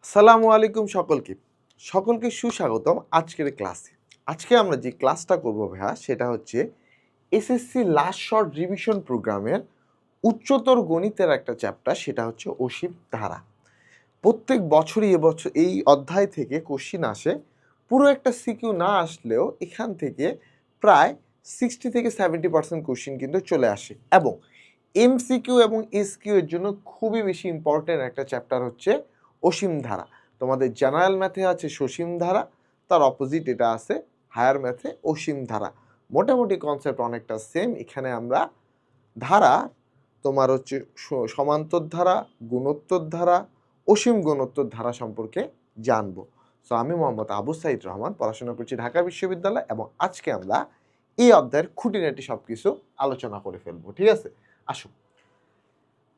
আসসালামু আলাইকুম সকলকে সুস্বাগতম আজকের ক্লাসে। আজকে আমরা যে ক্লাসটা করব ভাইয়া সেটা হচ্ছে এসএসসি লাস্ট শর্ট রিভিশন প্রোগ্রামের উচ্চতর গণিতের একটা চ্যাপ্টার, সেটা হচ্ছে অসীম ধারা। প্রত্যেক বছরই এবছর এই অধ্যায় থেকে কোশ্চিন আসে। পুরো একটা সিকিউ না আসলেও এখান থেকে প্রায় 60 থেকে 70% কোশ্চিন কিন্তু চলে আসে, এবং এমসিকিউ এবং এসকিউ এর জন্য খুবই বেশি ইম্পর্টেন্ট একটা চ্যাপ্টার হচ্ছে অসীম ধারা। তোমাদের জেনারেল ম্যাথে আছে সসীম ধারা, তার অপোজিট এটা আছে হায়ার ম্যাথে অসীম ধারা। মোটামুটি কনসেপ্ট অনেকটা সেম। এখানে আমরা ধারা তোমার হচ্ছে সমান্তর ধারা, গুণোত্তর ধারা, অসীম গুণোত্তর ধারা সম্পর্কে জানবো। সো আমি মোহাম্মদ আবু সাইদ রহমান, পড়াশোনা করছি ঢাকা বিশ্ববিদ্যালয়, এবং আজকে আমরা এই অধ্যায়ের খুঁটিনাটি সব কিছু আলোচনা করে ফেলবো। ঠিক আছে, আসুন।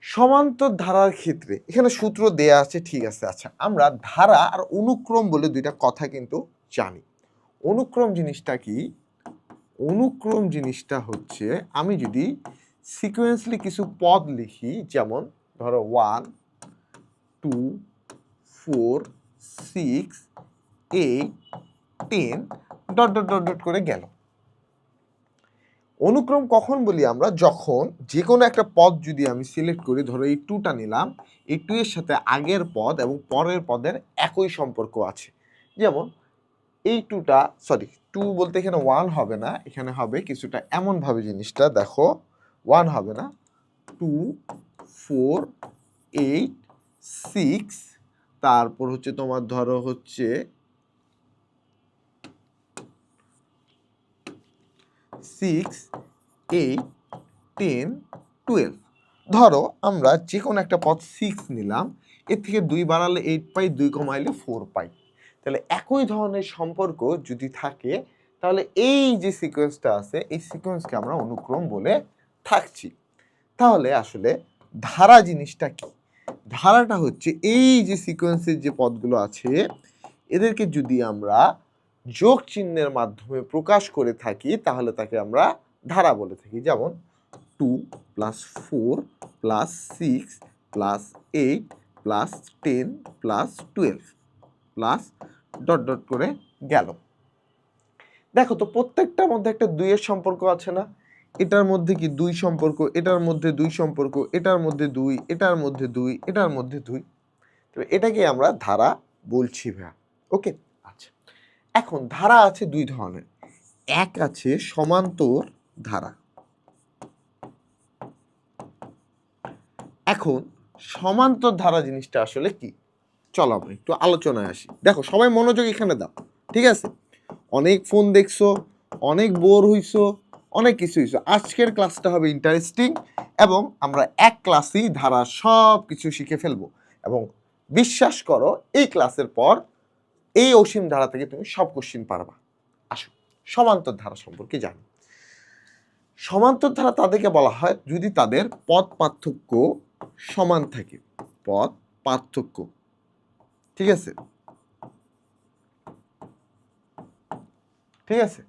সমান্তর ধারার ক্ষেত্রে এখানে সূত্র দেয়া আছে, ঠিক আছে। আচ্ছা, আমরা ধারা আর অনুক্রম বলে দুইটা কথা কিন্তু জানি। অনুক্রম জিনিসটা কি? অনুক্রম জিনিসটা হচ্ছে আমি যদি সিকোয়েন্সলি কিছু পদ লিখি, যেমন ধরো 1 2 4 6 8 10 ডট ডট ডট ডট করে গেল। অনুক্রম কখন বলি আমরা? যখন যে কোনো একটা পদ যদি আমি সিলেক্ট করি, ধরো এই 2টা নিলাম, এই 2 এর সাথে আগের পদ এবং পরের পদের একই সম্পর্ক আছে। যেমন এই 2টা, সরি 2 বলতে এখানে 1 হবে না, এখানে হবে কিছুটা এমনভাবে, জিনিসটা দেখো, 1 হবে না, 2 4 8 6, তারপর হচ্ছে তোমার ধরো হচ্ছে 6 8 10 12। ধরো আমরা যে কোনো একটা পদ 6 নিলাম, এর থেকে 2 বাড়ালে 8 পাই, 2 কমাইলে 4 পাই। তাহলে একই ধরনের সম্পর্ক যদি থাকে, তাহলে এই যে সিকোয়েন্সটা আছে, এই সিকোয়েন্সকে আমরা অনুক্রম বলে থাকছি। তাহলে আসলে ধারা জিনিসটা কি? ধারাটা হচ্ছে এই যে সিকোয়েন্সের যে পদগুলো আছে, এদেরকে যদি আমরা যোগ চিহ্নের মাধ্যমে প্রকাশ করে থাকি, তাহলে তাকে আমরা ধারা বলে থাকি। যেমন 2 plus 4 plus 6 plus 8 plus 10 plus 12 plus dot dot করে গেল। দেখো তো, প্রত্যেকটার মধ্যে একটা 2 এর সম্পর্ক আছে না? এটার মধ্যে কি 2 সম্পর্ক, এটার মধ্যে 2 সম্পর্ক, এটার মধ্যে 2, এটার মধ্যে 2, এটার মধ্যে 2। তো এটাকে আমরা ধারা বলছি ভাইয়া। ওকে, আচ্ছা। এখন ধারা আছে দুই ধরনের। এক আছে সমান্তর ধারা। এখন সমান্তর ধারা জিনিসটা আসলে কি? চলো আমরা একটু আলোচনায় আসি। দেখো, সবাই মনোযোগ এখানে দাও, ঠিক আছে? অনেক ফোন দেখছো, অনেক বোর হইছো, অনেক কিছু হইছো। আজকের ক্লাসটা হবে ইন্টারেস্টিং, এবং আমরা এক ক্লাসেই ধারা সব কিছু শিখে ফেলবো। এবং বিশ্বাস করো, এই ক্লাসের পর এই অসীম ধারা থেকে তুমি সব কোশ্চিন পারবা। আসো সমান্তর ধারা সম্পর্কে জানি। সমান্তর ধারা তাদেরকে বলা হয় যদি তাদের পদ পার্থক্য সমান থাকে। পদ পার্থক্য, ঠিক আছে? ঠিক আছে,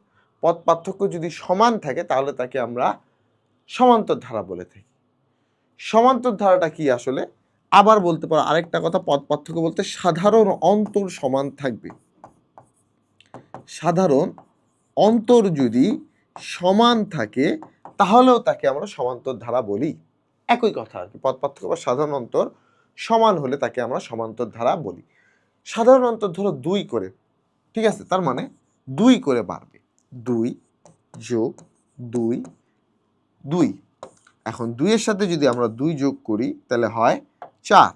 পদ পার্থক্য যদি সমান থাকে, তাহলে তাকে আমরা সমান্তর ধারা বলে থাকি। সমান্তর ধারাটা কি আসলে? আবার বলতে পারো আরেকটা কথা, পদ পার্থক্য বলতে সাধারণ অন্তর সমান থাকবে। সাধারণ অন্তর যদি সমান থাকে, তাহলেও তাকে আমরা সমান্তর ধারা বলি। একই কথা আর কি, পদ পার্থক্য বা সাধারণ অন্তর সমান হলে তাকে আমরা সমান্তর ধারা বলি। সাধারণ অন্তর ধরো 2 করে, ঠিক আছে? তার মানে 2 করে বাড়বে, 2 যোগ 2 2। এখন 2 এর সাথে যদি আমরা 2 যোগ করি, তাহলে হয় 4।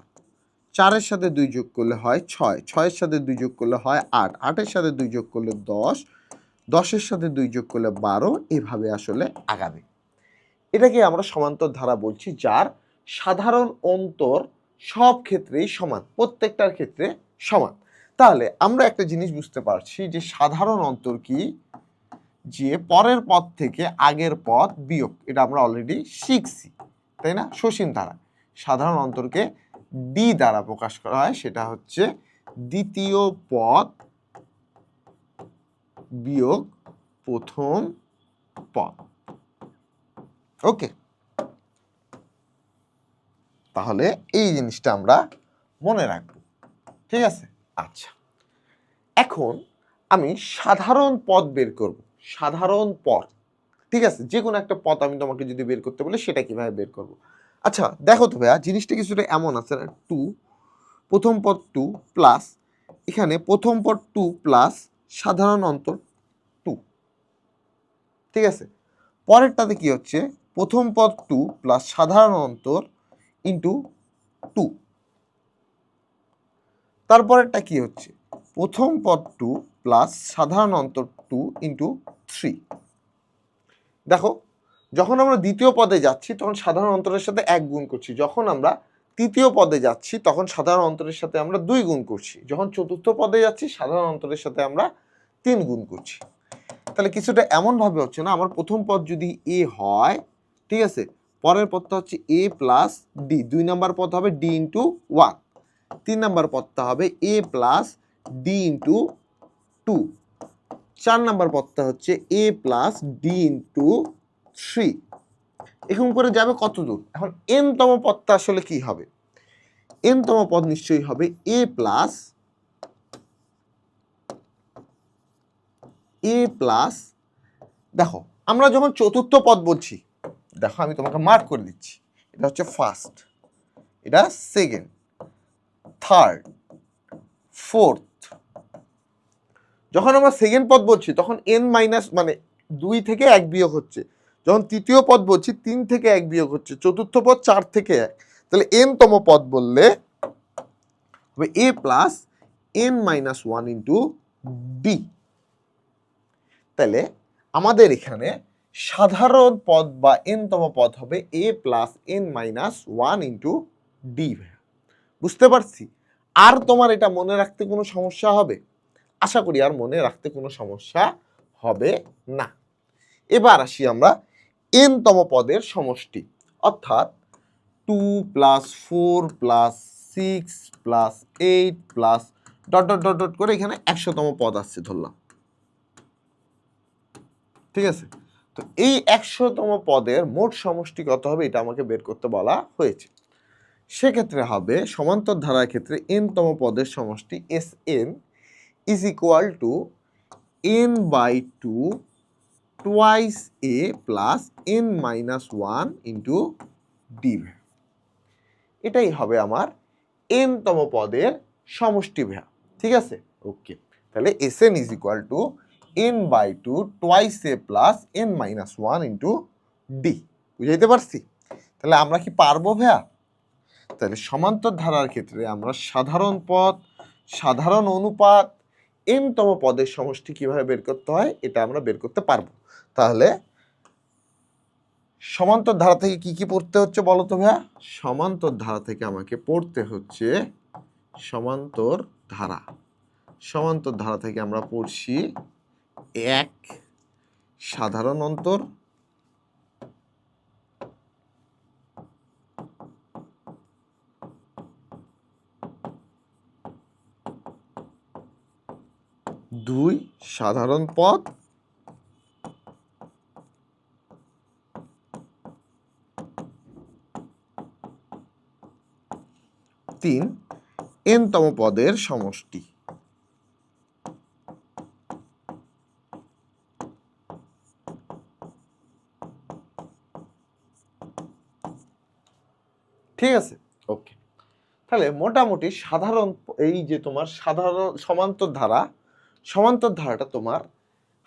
4 এর সাথে 2 যোগ করলে হয় 6, 6 এর সাথে 2 যোগ করলে হয় 8, 8 এর সাথে 2 যোগ করলে 10, 10 এর সাথে 2 যোগ করলে 12, এভাবে আসলে আগাবে। এটাকে আমরা সমান্তর ধারা বলছি, যার সাধারণ অন্তর সব ক্ষেত্রেই সমান, প্রত্যেকটার ক্ষেত্রে সমান। তাহলে আমরা একটা জিনিস বুঝতে পারছি যে সাধারণ অন্তর কি? যে পরের পদ থেকে আগের পদ বিয়োগ, এটা আমরা অলরেডি শিখছি, তাই না? সসীম ধারা সাধারণ অন্তরকে ডি দ্বারা প্রকাশ করা হয়, সেটা হচ্ছে দ্বিতীয় পদ বিয়োগ প্রথম পদ। ওকে, তাহলে এই জিনিসটা আমরা মনে রাখবো। ঠিক আছে? আচ্ছা, এখন আমি সাধারণ পদ বের করব। সাধারণ পদ, ঠিক আছে? যে কোনো একটা পদ আমি তোমাকে যদি বের করতে বলি সেটা কিভাবে বের করব? আচ্ছা দেখো তো ভাইয়া, জিনিসটা কিছুটা এমন আছে না, 2 প্রথম পদ 2 প্লাস এখানে প্রথম পদ 2 প্লাস সাধারণ অন্তর 2, ঠিক আছে? পরেরটাতে কি হচ্ছে, প্রথম পদ 2 প্লাস সাধারণ অন্তর ইন্টু 2। তারপরেরটা কি হচ্ছে, প্রথম পদ 2 প্লাস সাধারণ অন্তর 2 ইন্টু 3। দেখো, যখন আমরা দ্বিতীয় পদে যাচ্ছি তখন সাধারণ অন্তরের সাথে 1 গুণ করছি, যখন আমরা তৃতীয় পদে যাচ্ছি তখন সাধারণ অন্তরের সাথে আমরা 2 গুণ করছি, যখন চতুর্থ পদে যাচ্ছি সাধারণ অন্তরের সাথে আমরা 3 গুণ করছি। তাহলে কিছুটা এমনভাবে হচ্ছে না, আমার প্রথম পদ যদি এ হয়, ঠিক আছে, পরের পদটা হচ্ছে এ প্লাস ডি, 2 নম্বর পদ হবে ডি ইন্টু 1, 3 নম্বর পদটা হবে এ প্লাস ডি ইন্টু 2, 4 নম্বর পদটা হচ্ছে এ প্লাস ডি ইন্টু 3। এরকম করে যাবে কত দূর? এখন এন তম পদটা আসলে কি হবে? এন তম পদ নিশ্চয়ই হবে এ প্লাস দেখো, আমরা যখন চতুর্থ পদ বলছি, দেখো আমি তোমাকে মার্ক করে দিচ্ছি, এটা হচ্ছে ফার্স্ট, এটা সেকেন্ড, থার্ড, ফোর্থ। যখন আমরা সেকেন্ড পদ বলছি তখন এন মাইনাস মানে 2 থেকে 1 বিয়োগ হচ্ছে, যখন তৃতীয় পদ বলছি 3 থেকে 1 বিয়োগ হচ্ছে, চতুর্থ পদ 4 থেকে 1। তাহলে এন তম পদ বললে হবে a plus n minus 1 into d. তাহলে আমাদের এখানে সাধারণ পদ বা এন তম পদ হবে a plus n minus 1 into d. বুঝতে পারছি? আর তোমার এটা মনে রাখতে কোনো সমস্যা হবে? আশা করি আর মনে রাখতে কোনো সমস্যা হবে না। এবার আসি আমরা এন তম পদের সমষ্টি, অর্থাৎ 2 plus 4 plus 6 plus 8 plus dot dot dot dot করে এখানে 100তম পদ আসছে ধরলাম, ঠিক আছে? তো এই 100তম পদের মোট সমষ্টি কত হবে এটা আমাকে বের করতে বলা হয়েছে। সেক্ষেত্রে হবে সমান্তর ধারার ক্ষেত্রে এন তম পদের সমষ্টি S n is equal to n by 2 twice a plus n minus 1 into d. এটাই হবে আমার এন তম পদের সমষ্টি ভ্যা, ঠিক আছে? ওকে, তাহলে S n is equal to n by 2 twice a plus n minus 1 into d. বুঝাইতে পারছি? তাহলে আমরা কি পারবো ভ্যা? তাহলে সমান্তর ধারার ক্ষেত্রে আমরা সাধারণ পদ, সাধারণ অনুপাত, এন তম পদের সমষ্টি কিভাবে বের করতে হয় এটা আমরা বের করতে পারবো। তাহলে সমান্তর ধারা থেকে কি কি পড়তে হচ্ছে বলো তো ভাইয়া? সমান্তর ধারা থেকে আমাকে পড়তে হচ্ছে সমান্তর ধারা। সমান্তর ধারা থেকে আমরা পড়ছি 1 সাধারণ অন্তর, 2 সাধারণ পদ, 3 এন তম পদের সমষ্টি। ঠিক আছে? ওকে, তাহলে মোটামুটি সাধারণ এই যে তোমার সাধারণ সমান্তর ধারা, সমান্তর ধারাটা তোমার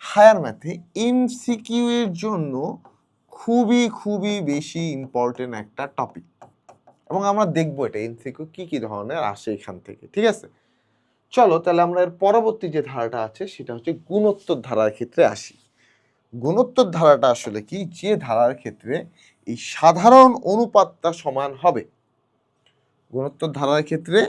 হায়ার ম্যাথে এমসিকিউ এর জন্য খুবই খুবই বেশি ইম্পর্টেন্ট একটা টপিক, এবং আমরা দেখবো এটা এমসিকিউ কি কি ধরনের আসে এখান থেকে, ঠিক আছে? চলো তাহলে আমরা এর পরবর্তী যে ধারাটা আছে সেটা হচ্ছে গুণোত্তর ধারার ক্ষেত্রে আসি। গুণোত্তর ধারাটা আসলে কি, যে ধারার ক্ষেত্রে এই সাধারণ অনুপাতটা সমান হবে। গুণোত্তর ধারার ক্ষেত্রে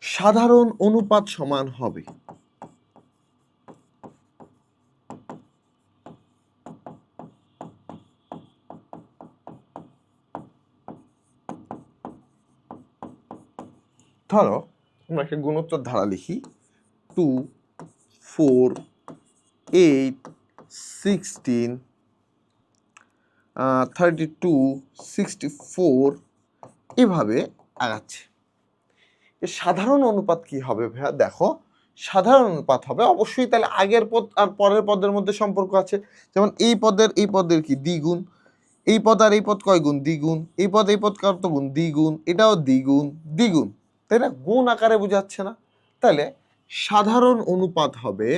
সাধারণ অনুপাত সমান হবে। ধরো আমরা একটা গুণোত্তর ধারা লিখি 2 4 8 16 32 64 এভাবে আগাচ্ছে। এর সাধারণ অনুপাত কি হবে ভাইয়া? দেখো সাধারণ অনুপাত হবে অবশ্যই, তাহলে আগের পদ আর পরের পদের মধ্যে সম্পর্ক আছে। যেমন এই পদের কি দ্বিগুণ, এই পদ আর এই পদ কয় গুণ? দ্বিগুণ। এই পদ কত গুণ? দ্বিগুণ। এটাও দ্বিগুণ দ্বিগুণ, তাই না? গুণ আকারে বোঝাচ্ছে না? তাহলে সাধারণ অনুপাত হবে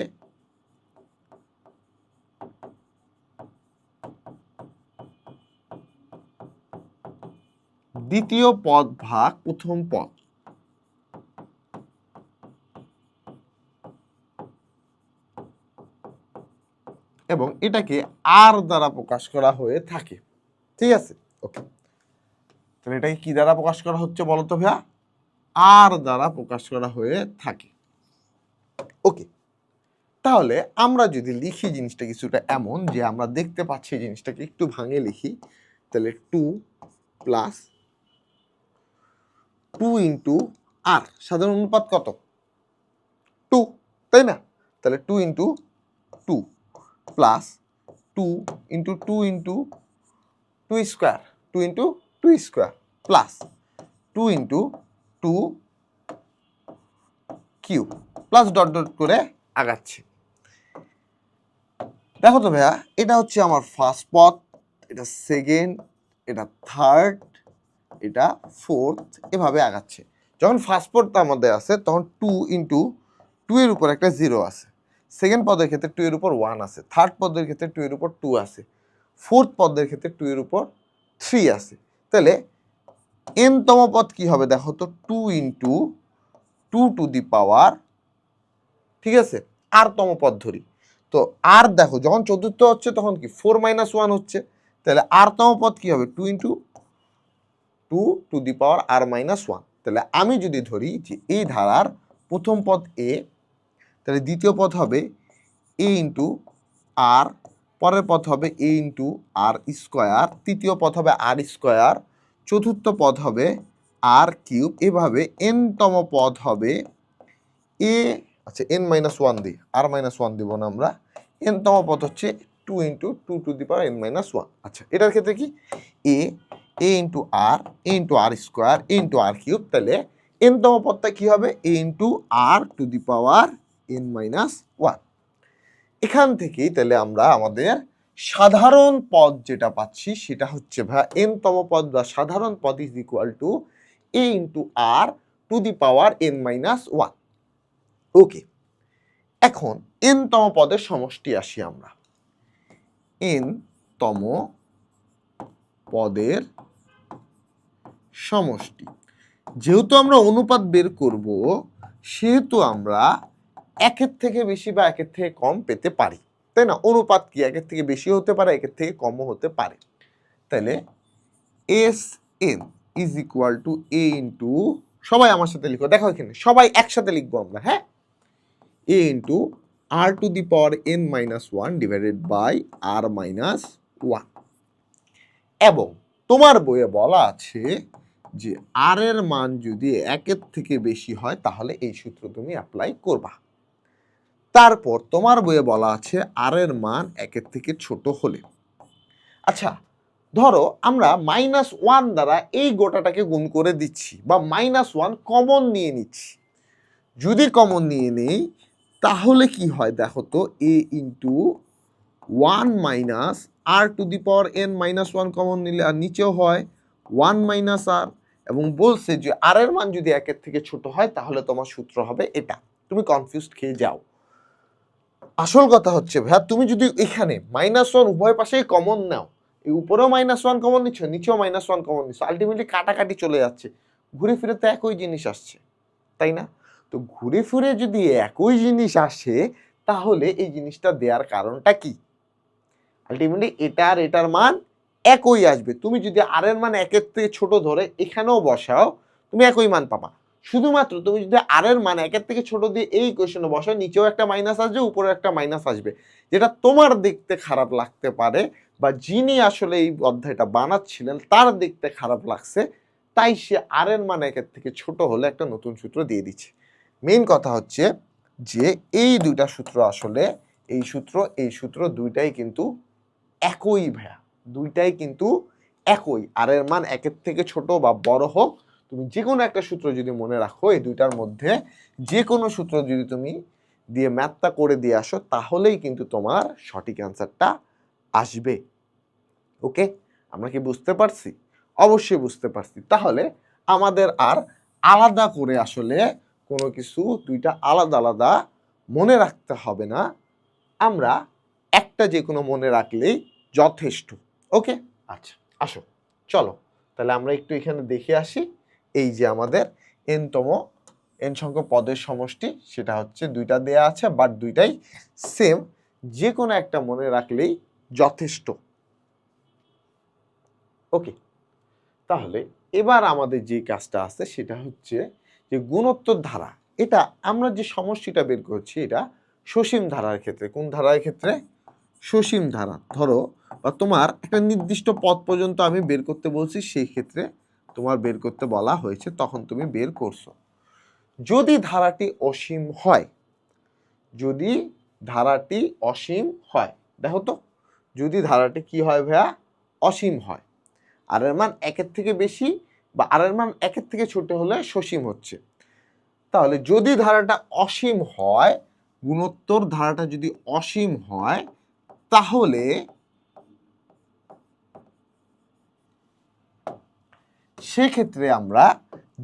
দ্বিতীয় পদ ভাগ প্রথম পদ, এবং এটাকে আর দ্বারা প্রকাশ করা হয়ে থাকে। ঠিক আছে, ওকে। তাহলে এটাকে কি দ্বারা প্রকাশ করা হচ্ছে বলো তো ভাইয়া? আর দ্বারা প্রকাশ করা হয়ে থাকে। ওকে, তাহলে আমরা যদি লিখি জিনিসটা কিছুটা এমন যে আমরা দেখতে পাচ্ছি জিনিসটাকে একটু ভাঙে লিখি, তাহলে 2 প্লাস 2 ইন্টু আর, সাধারণ অনুপাত কত? 2, তাই না? তাহলে 2 into 2 plus 2 into 2 into 2 square, 2 into 2 square plus 2 into 2 cube plus dot dot করে আগাচ্ছে। দেখো তো ভাইয়া, এটা হচ্ছে আমার ফার্স্ট পদ, এটা সেকেন্ড, এটা থার্ড, এটা ফোর্থ, এভাবে আগাচ্ছে। যখন ফার্স্ট পদটা আমাদের আছে তখন 2 ইন্টু 2 এর উপর একটা 0 আছে, সেকেন্ড পদের ক্ষেত্রে 2 এর উপর 1 আছে, থার্ড পদের ক্ষেত্রে 2 এর উপর 2 আছে, ফোর্থ পদের ক্ষেত্রে 2 এর উপর 3 আছে। তাহলে n তম পদ কি হবে দেখো তো? 2 ইন্টু 2 টু দি পাওয়ার, ঠিক আছে, আর তম পদ ধরি তো আর দেখো যখন চতুর্থ হচ্ছে তখন কি 4 মাইনাস 1 হচ্ছে, তাহলে আর তম পদ কি হবে? 2 into 2 to the power r minus 1। তাহলে আমি যদি ধরি যে এই ধারার প্রথম পদ এ, তাহলে দ্বিতীয় পদ হবে এ ইন্টু আর, পরের পদ হবে এ ইন্টু আর স্কোয়ার, তৃতীয় পদ হবে আর স্কোয়ার, চতুর্থ পদ হবে আর কিউব, এভাবে n তম পদ হবে এ, আচ্ছা n মাইনাস 1 দিই, আর মাইনাস 1 দিব না আমরা, n তম পদ হচ্ছে 2 into 2 to the power n minus 1। আচ্ছা, এটার ক্ষেত্রে কি a into r, a into r square, a into r cube, তাহলে n তম পদটা কি হবে? A into r to the power n minus 1। এখান থেকেই তাহলে আমরা আমাদের সাধারণ পদ যেটা পাচ্ছি সেটা হচ্ছে ভাই n তম পদ বা সাধারণ পদ is equal to a into r to the power n minus 1। Okay, এখন n তম পদের সমষ্টি আসি আমরা। n তম পদের সমষ্টি, যেহেতু আমরা অনুপাত বের করব সেহেতু আমরা একের থেকে বেশি বা একের থেকে কম পেতে পারি, তাই না? অনুপাত কি একের থেকে বেশি হতে পারে, একের থেকে কমও হতে পারে। তাহলে S n is equal to a into, সবাই আমার সাথে লিখো, দেখো এখানে সবাই একসাথে লিখবো আমরা, হ্যাঁ, a into r to the power n minus 1 divided by r minus 1। এবং তোমার বইয়ে বলা আছে যে আর এর মান যদি একের থেকে বেশি হয় তাহলে এই সূত্র তুমি অ্যাপ্লাই করবা। তারপর তোমার বইয়ে বলা আছে আর এর মান একের থেকে ছোট হলে, আচ্ছা ধরো আমরা মাইনাস 1 দ্বারা এই গোটাটাকে গুণ করে দিচ্ছি বা মাইনাস 1 কমন নিয়ে নিচ্ছি। যদি কমন নিয়ে নেই তাহলে কি হয় দেখো তো? A into 1 minus r to the power n minus 1 common নিলে আর নিচেও হয় 1 মাইনাস আর, এবং বলছে যে আর এর মান যদি একের থেকে ছোট হয় তাহলে তোমার সূত্র হবে এটা। তুমি কনফিউজড খেয়ে যাও। আসল কথা হচ্ছে ভাইয়া, তুমি যদি এখানে মাইনাস 1 উভয় পাশেই কমন নাও, এই উপরেও মাইনাস 1 কমন নিচ্ছ, নিচেও মাইনাস 1 কমন নিচ্ছ, আলটিমেটলি কাটাকাটি চলে যাচ্ছে, ঘুরে ফিরে তো একই জিনিস আসছে, তাই না? তো ঘুরে ফিরে যদি একই জিনিস আসে তাহলে এই জিনিসটা দেওয়ার কারণটা কি? আলটিমেটলি এটা আর এটার মান একই আসবে। তুমি যদি আর এর মান একের থেকে ছোট ধরে এখানেও বসাও তুমি একই মান পাবা। শুধুমাত্র তুমি যদি আর এর মান একের থেকে ছোট দিয়ে এই কোশ্চেনে বসাও, নিচেও একটা মাইনাস আসবে, উপরে একটা মাইনাস আসবে, যেটা তোমার দেখতে খারাপ লাগতে পারে বা যিনি আসলে এই অধ্যায়টা বানাচ্ছিলেন তার দেখতে খারাপ লাগছে, তাই সে আর এর মান একের থেকে ছোট হলে একটা নতুন সূত্র দিয়ে দিচ্ছে। মেইন কথা হচ্ছে যে এই দুইটা সূত্র আসলে এই সূত্র দুইটাই কিন্তু একই ভাইয়া, দুইটাই কিন্তু একই। আর এর মান একের থেকে ছোট বা বড় হোক, তুমি যে কোনো একটা সূত্র যদি মনে রাখো এই দুইটার মধ্যে যে কোনো সূত্র যদি তুমি দিয়ে ম্যাথটা করে দিয়ে আসো, তাহলেই কিন্তু তোমার সঠিক অ্যান্সারটা আসবে। ওকে, আমরা কি বুঝতে পারছি? অবশ্যই বুঝতে পারছি। তাহলে আমাদের আর আলাদা করে আসলে কোনো কিছু দুইটা আলাদা আলাদা মনে রাখতে হবে না, আমরা একটা যে কোনো মনে রাখলেই যথেষ্ট। ওকে, আচ্ছা আসো, চলো তাহলে আমরা একটু এখানে দেখে আসি। এই যে আমাদের এন সংখ্যক পদের সমষ্টি, সেটা হচ্ছে দুইটা দেয়া আছে, বাট দুইটাই সেম, যে কোনো একটা মনে রাখলেই যথেষ্ট। ওকে, তাহলে এবার আমাদের যে কাজটা আছে সেটা হচ্ছে যে গুণোত্তর ধারা। এটা আমরা যে সমষ্টিটা বের করছি এটা সসীম ধারার ক্ষেত্রে। কোন ধারার ক্ষেত্রে? সসীম ধারা। ধরো বা তোমার একটা নির্দিষ্ট পদ পর্যন্ত আমি বের করতে বলছি, সেই ক্ষেত্রে তোমার বের করতে বলা হয়েছে, তখন তুমি বের করছো। যদি ধারাটি অসীম হয়, যদি ধারাটি অসীম হয়, দেখো তো, যদি ধারাটি কি হয় ভাইয়া? অসীম হয়, আর এর মান একের থেকে বেশি বা আর এর মান একের থেকে ছোট হলে সসীম হচ্ছে। তাহলে যদি ধারাটা অসীম হয়, গুণোত্তর ধারাটা যদি অসীম হয়, তাহলে সেক্ষেত্রে আমরা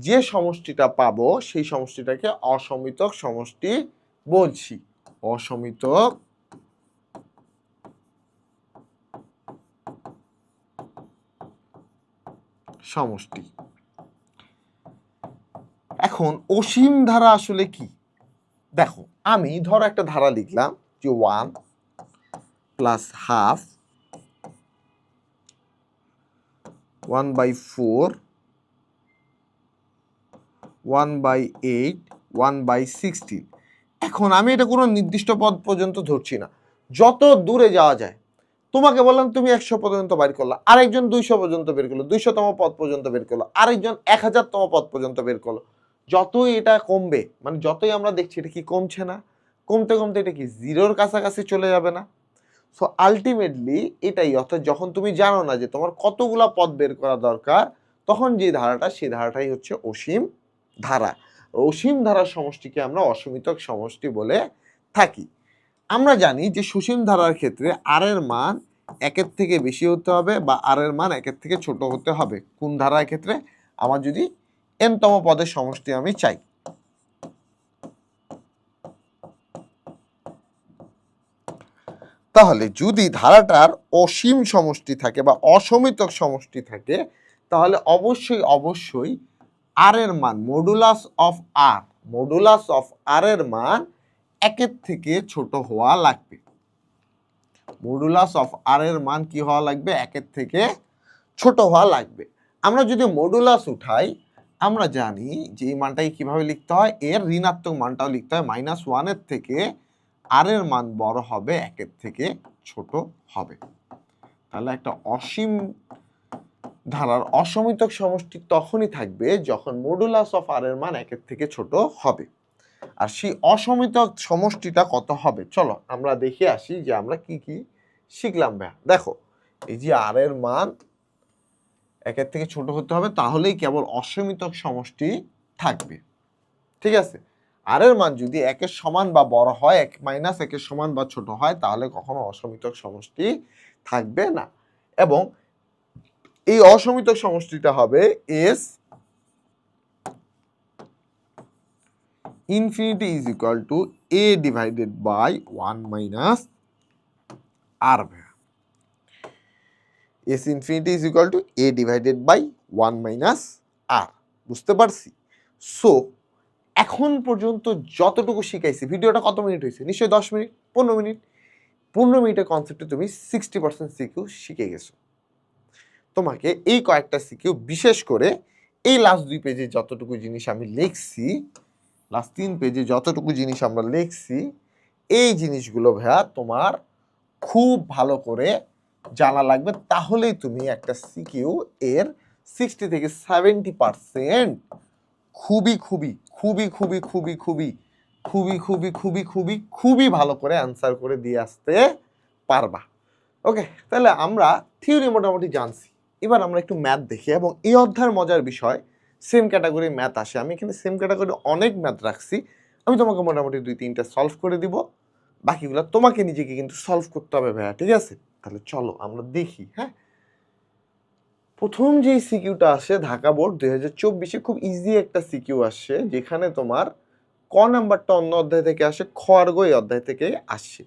যে সমষ্টিটা পাবো সেই সমষ্টিটাকে অসমিতক সমষ্টি বলছি। অসমিতক সমষ্টি। এখন অসীম ধারা আসলে কি? দেখো, আমি ধরো একটা ধারা লিখলাম যে 1 প্লাস হাফ 1/4 1/8 1/16। এখন আমি এটা কোনো নির্দিষ্ট পদ পর্যন্ত ধরছি না, যত দূরে যাওয়া যায়। তোমাকে বললাম তুমি 100 পর্যন্ত বের করলো, আরেকজন 200 পর্যন্ত বের করলো, 200তম পদ পর্যন্ত বের করলো, আরেকজন 1000তম পদ পর্যন্ত বের করলো। যতই এটা কমবে, মানে যতই আমরা দেখছি এটা কি কমছে না, কমতে কমতে এটা কি জিরোর কাছাকাছি চলে যাবে না? সো আলটিমেটলি এটাই, অর্থাৎ যখন তুমি জানো না যে তোমার কতগুলা পদ বের করা দরকার, তখন যে ধারাটা, সেই ধারাটাই হচ্ছে অসীম ধারা। অসীম ধারার সমষ্টিকে আমরা অসমিতক সমষ্টি বলে থাকি। আমরা জানি যে সসীম ধারার ক্ষেত্রে আর এর মান একের থেকে বেশি হতে হবে বা আর এর মান একের থেকে ছোট হতে হবে। কোন ধারার ক্ষেত্রে? আমার যদি এনতম পদের সমষ্টি আমি চাই। তাহলে যদি ধারাটার অসীম সমষ্টি থাকে বা অসমিতক সমষ্টি থাকে, তাহলে অবশ্যই অবশ্যই আর এর মান মডুলাস অফ আর এর মান একের থেকে ছোট হওয়া লাগবে। মডুলাস অফ আর এর মান কি হওয়া লাগবে? একের থেকে ছোট হওয়া লাগবে। আমরা যদি মডুলাস উঠাই, আমরা জানি যে এই মানটাকে কিভাবে লিখতে হয়, এর ঋণাত্মক মানটাও লিখতে হয়। -1 থেকে আর এর মান বড় হবে, একের থেকে ছোট হবে। তাহলে একটা অসীম ধারার অসমিতক সমষ্টি তখনই থাকবে যখন মডুলাস অফ আর এর মান একের থেকে ছোট হবে। আর সেই অসমিতক সমষ্টিটা কত হবে? চলো আমরা দেখে আসি যে আমরা কি কি শিখলাম ভাইয়া। দেখো, এই যে আর এর মান একের থেকে ছোট হতে হবে, তাহলেই কেবল অসমিতক সমষ্টি থাকবে। ঠিক আছে? আর এর মান যদি একের সমান বা বড় হয়, একের সমান বা ছোট হয়, তাহলে কখনো অসমিতক সমষ্টি থাকবে না। এবং এই অসমিতক সমষ্টিটা হবে S infinity is equal to a divided by 1 minus r. S infinity is equal to a divided by 1 minus r. বুঝতে পারছি? সো এখন পর্যন্ত যতটুকু শিখাইছি, ভিডিওটা কত মিনিট হয়েছে? নিশ্চয়ই 10 মিনিট, 15 মিনিট। 15 মিনিটের কনসেপ্টে তুমি 60% সিকিউ শিখে গেছো। তোমাকে এই কয়েকটা সিকিউ, বিশেষ করে এই লাস্ট 2 পেজে যতটুকু জিনিস আমি লিখছি, লাস্ট 3 পেজে যতটুকু জিনিস আমরা লিখছি, এই জিনিসগুলো ভাইয়া তোমার খুব ভালো করে জানা লাগবে। তাহলেই তুমি একটা সিকিউ এর 60 থেকে 70% খুবই খুবই খুবই খুবই খুবই খুবই খুবই খুবই খুবই খুবই খুবই ভালো করে অ্যান্সার করে দিয়ে আসতে পারবা। ওকে, তাহলে আমরা থিওরি মোটামুটি জানছি। এবার আমরা একটু ম্যাথ দেখি, এবং এই অধ্যায়ের মজার বিষয় সেম ক্যাটাগরি ম্যাথ আসে। আমি এখানে সেম ক্যাটাগরি অনেক ম্যাথ রাখছি, আমি তোমাকে মোটামুটি 2-3টা সলভ করে দিব, বাকিগুলো তোমাকে নিজেকে কিন্তু সলভ করতে হবে ভাইয়া, ঠিক আছে? তাহলে চলো আমরা দেখি। হ্যাঁ, প্রথম যে সিকিউটা আসে ঢাকা বোর্ড 2024-এ, খুব ইজি একটা সিকিউ আসে, যেখানে তোমার ক নাম্বারটা অন্য অধ্যায় থেকে আসে, খ আর গ এই অধ্যায় থেকে আসে।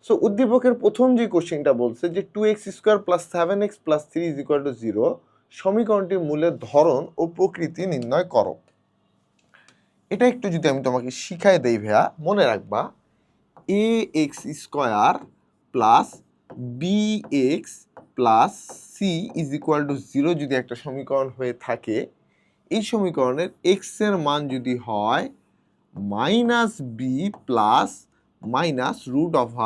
সো উদ্দীপকের প্রথম যে কোশ্চেনটা বলছে যে 2x² + 7x + 3 = 0 সমীকরণটির মূলের ধরন ও প্রকৃতি নির্ণয় করো। এটা একটু যদি আমি তোমাকে শিখাই দেই ভাইয়া, মনে রাখবা ax² + bx + c = 0 যদি একটা সমীকরণ হয়ে থাকে, এই সমীকরণের x এর মান যদি হয় -b plus -√b²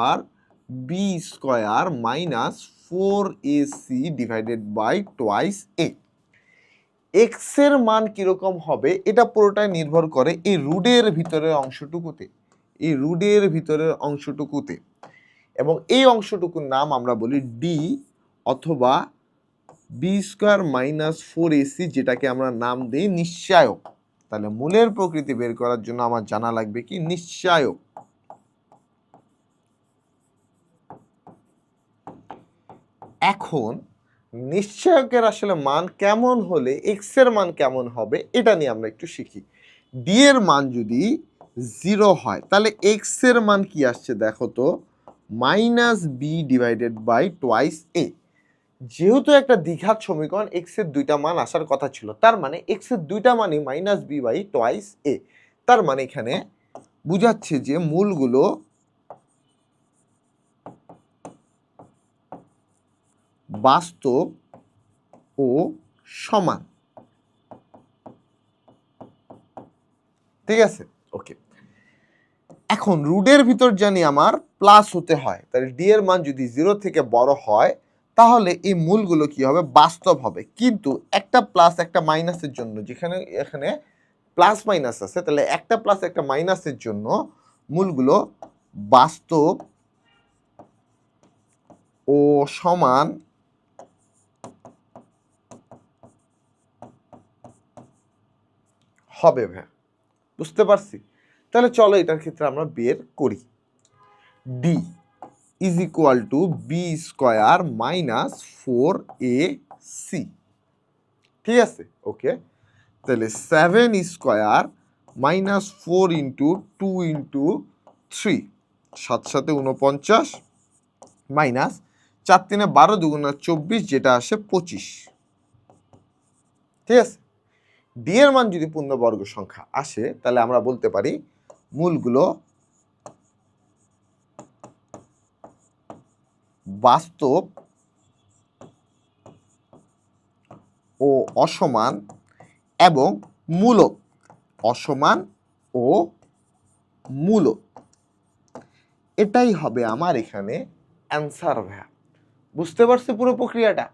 - 4ac divided by twice a। X এর মান কিরকম হবে এটা পুরোটাই নির্ভর করে এই রুডের ভিতরের অংশটুকুতে, এই রুডের ভিতরের অংশটুকুতে, এবং এই অংশটুকুর নাম আমরা বলি ডি অথবা b² - 4ac, যেটাকে আমরা নাম দিই নিশ্চায়ক। তাহলে মূলের প্রকৃতি বের করার জন্য আমার জানা লাগবে কি নিশ্চায়ক। এখন নিশ্চয়কের আসলে মান কেমন হলে এক্স এর মান কেমন হবে এটা নিয়ে আমরা একটু শিখি। ডি এর মান যদি 0 হয় তাহলে এক্স এর মান কি আসছে দেখো তো, -b ডিভাইডেড বাই টুয়াইস এ। যেহেতু একটা দ্বিঘাত সমীকরণ, এক্স এর দুইটা মান আসার কথা ছিল, তার মানে এক্স এর দুইটা মানই -b বাই টুয়াইস এ। তার মানে এখানে বুঝাচ্ছে যে মূলগুলো বাস্তব ও সমান, ঠিক আছে? ওকে, এখন রুডের ভিতর জানি আমার প্লাস হতে হয়, তাহলে ডি এর মান যদি 0 থেকে বড় হয় তাহলে এই মূলগুলো কি হবে, বাস্তব হবে। কিন্তু একটা প্লাস একটা মাইনাসের জন্য, যেখানে এখানে প্লাস মাইনাস আছে, তাহলে একটা প্লাস একটা মাইনাসের জন্য মূলগুলো বাস্তব ও সমান হবে ভাই, বুঝতে পারছি? তাহলে চলো এটার ক্ষেত্রে আমরা বের করি। ডি = b² - 4ac, ঠিক আছে? ওকে, তাহলে 7² - 4 × 2 × 3 7 7 49 মাইনাস 4 3 12 2 24, যেটা আসে 25, ঠিক আছে? ডি এর মান যদি পূর্ণবর্গ সংখ্যা আসে তাহলে আমরা বলতে পারি মূলগুলো বাস্তব ও অসমান এবং মূলক, অসমান ও মূলক, এটাই হবে আমার এখানে অ্যান্সার ভাইয়া। বুঝতে পারছি পুরো প্রক্রিয়াটা?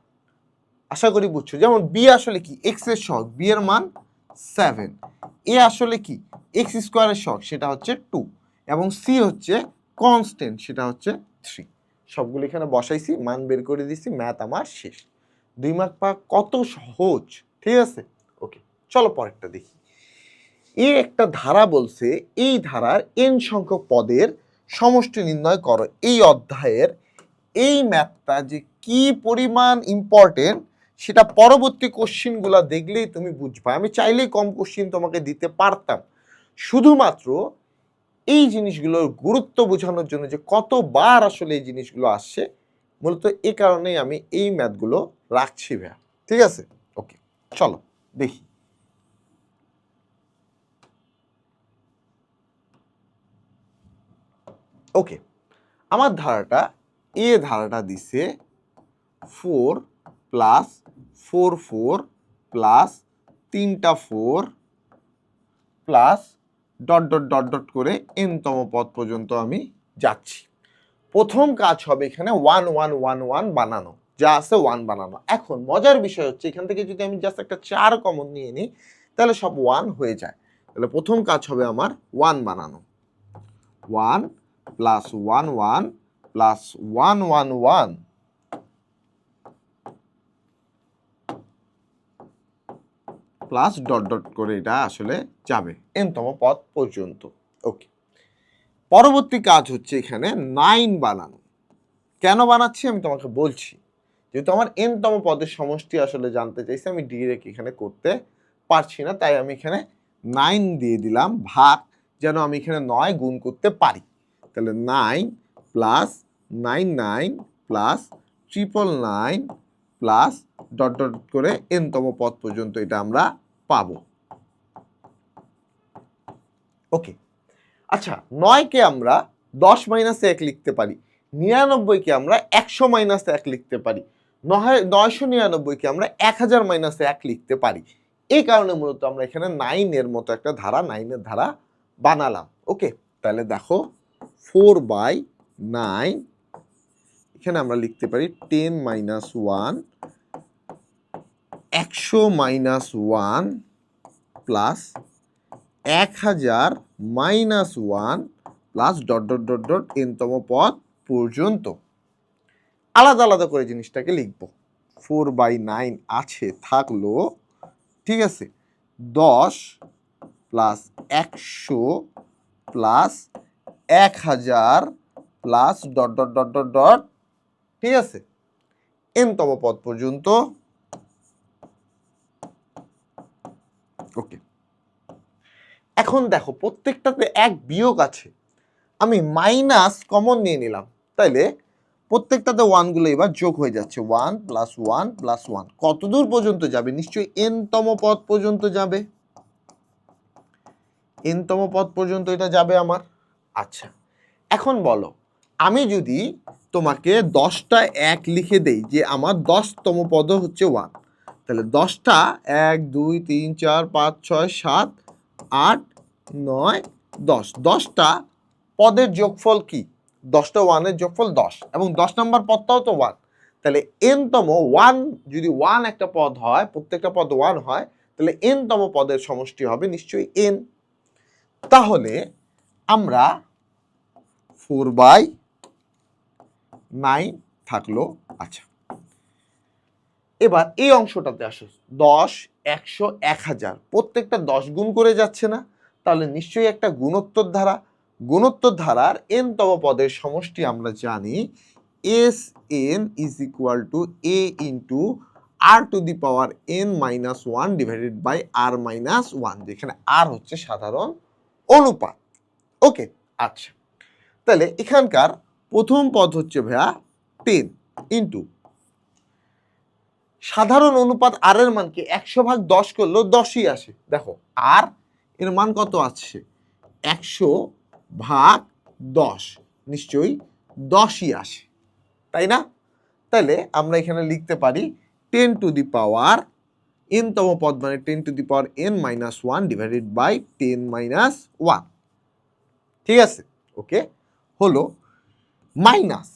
আশা করি বুঝছো। যেমন বি আসলে কি, এক্স এর সহগ, বি এর মান 7, এ আসলে কি x² এর সহগ, সেটা হচ্ছে 2, এবং সি হচ্ছে কনস্ট্যান্ট, সেটা হচ্ছে 3। সবগুলো এখানে বসাইছি, মান বের করে দিছি, ম্যাথ আমার শেষ। 2 মার্ক পাওয়া কত সহজ, ঠিক আছে? ওকে, চলো পরেরটা দেখি। এ একটা ধারা বলছে, এই ধারার n সংখ্যক পদের সমষ্টি নির্ণয় করো। এই অধ্যায়ের এই ম্যাথটা যে কি পরিমাণ ইম্পর্টেন্ট সেটা পরবর্তী কোশ্চিনগুলো দেখলেই তুমি বুঝবা। আমি চাইলেই কম কোশ্চিন তোমাকে দিতে পারতাম, শুধুমাত্র এই জিনিসগুলোর গুরুত্ব বোঝানোর জন্য, যে কতবার আসলে এই জিনিসগুলো আসছে, মূলত এই কারণেই আমি এই ম্যাথগুলো রাখছি ভাইয়া, ঠিক আছে? ওকে, চলো দেখি। ওকে, আমার ধারাটা, এ ধারাটা দিছে 4 প্লাস 4 4 প্লাস 3টা 4 plus dot dot dot dot করে n তম পদ পর্যন্ত আমি যাচ্ছি। প্রথম কাজ হবে এখানে 1 1 1 1 বানানো, যা আছে 1 বানানো। এখন মজার বিষয় হচ্ছে এখান থেকে যদি আমি জাস্ট একটা 4 কমন নিয়ে নিই তাহলে সব 1 হয়ে যায়। তাহলে প্রথম কাজ হবে আমার 1 বানানো, 1 plus 1 1 plus 1 1 1 plus dot dot করে এটা আসলে যাবে এনতম পদ পর্যন্ত। ওকে, পরবর্তী কাজ হচ্ছে এখানে 9 বানানো। কেন বানাচ্ছি আমি তোমাকে বলছি। যেহেতু আমার এনতম পদের সমষ্টি আসলে জানতে চাইছি, আমি ডিরেক্ট এখানে করতে পারছি না, তাই আমি এখানে 9 দিয়ে দিলাম, ভাগ যেন আমি এখানে 9 গুণ করতে পারি। তাহলে 9 plus 99 plus 999 plus dot dot করে এনতম পদ পর্যন্ত এটা আমরা পাবো। ওকে, আচ্ছা 9 কে আমরা 10 মাইনাস 1 লিখতে পারি, 99 কে আমরা 100 মাইনাস 1 লিখতে পারি, 999 কে আমরা 1000 মাইনাস 1 লিখতে পারি। এই কারণে মূলত আমরা এখানে 9 এর মতো একটা ধারা, 9 এর ধারা বানালাম। ওকে, তাহলে দেখো 4/9 এখানে আমরা লিখতে পারি 10 minus 1 100 minus 1 plus 1000 minus 1 plus dot dot dot dot এনতম পদ পর্যন্ত। আলাদা আলাদা করে জিনিসটাকে লিখব। 4/9 আছে, থাকলো, ঠিক আছে, 10 plus 100 plus 1000 plus dot dot dot dot dot, ঠিক আছে, এনতম পদ পর্যন্ত। ওকে, এখন দেখো প্রত্যেকটাতে এক বিয়োগ আছে, আমি মাইনাস কমন নিয়ে নিলাম, তাইলে প্রত্যেকটাতে 1 গুলো এবার যোগ হয়ে যাচ্ছে, 1 প্লাস 1 প্লাস 1 কত দূর পর্যন্ত যাবে? নিশ্চয়ই এনতম পদ পর্যন্ত যাবে, এনতম পদ পর্যন্ত এটা যাবে আমার। আচ্ছা, এখন বলো আমি যদি তোমাকে 10টা 1 লিখে দেই যে আমার 10তম পদ হচ্ছে 1, তাহলে 10টা 1 2 3 4 5 6 7 8 9 10, 10টা পদের যোগফল কি? 10টা 1 এর যোগফল 10, এবং 10 নম্বর পদটাও তো 1, তাহলে এনতম 1 যদি 1 একটা পদ হয়, প্রত্যেকটা পদ 1 হয়, তাহলে এনতম পদের সমষ্টি হবে নিশ্চয়ই n। তাহলে আমরা 4/9 থাকলো। আচ্ছা, এবার এই অংশটাতে আসো, 10 100 1000 প্রত্যেকটা 10 গুণ করে যাচ্ছে না, তাহলে নিশ্চয়ই একটা গুণোত্তর ধারা। গুণোত্তর ধারার এনতম পদের সমষ্টি আমরা জানি Sn is equal to a into r to the power n minus 1 divided by r minus 1, যেখানে r হচ্ছে সাধারণ অনুপাত। ওকে, আচ্ছা, তাহলে এখানকার প্রথম পদ হচ্ছে ভাইয়া 10 ইন্টু সাধারণ অনুপাত r এর মানকে 100/10 করলেও 10ই আসে। দেখো r এর মান কত আছে? 100/10, নিশ্চয়ই 10ই আসে, তাই না? তাহলে আমরা এখানে লিখতে পারি 10 টু দি পাওয়ার n তম পদ মানে 10 to the power n minus 1 divided by 10 minus 1, ঠিক আছে? ওকে, হলো মাইনাস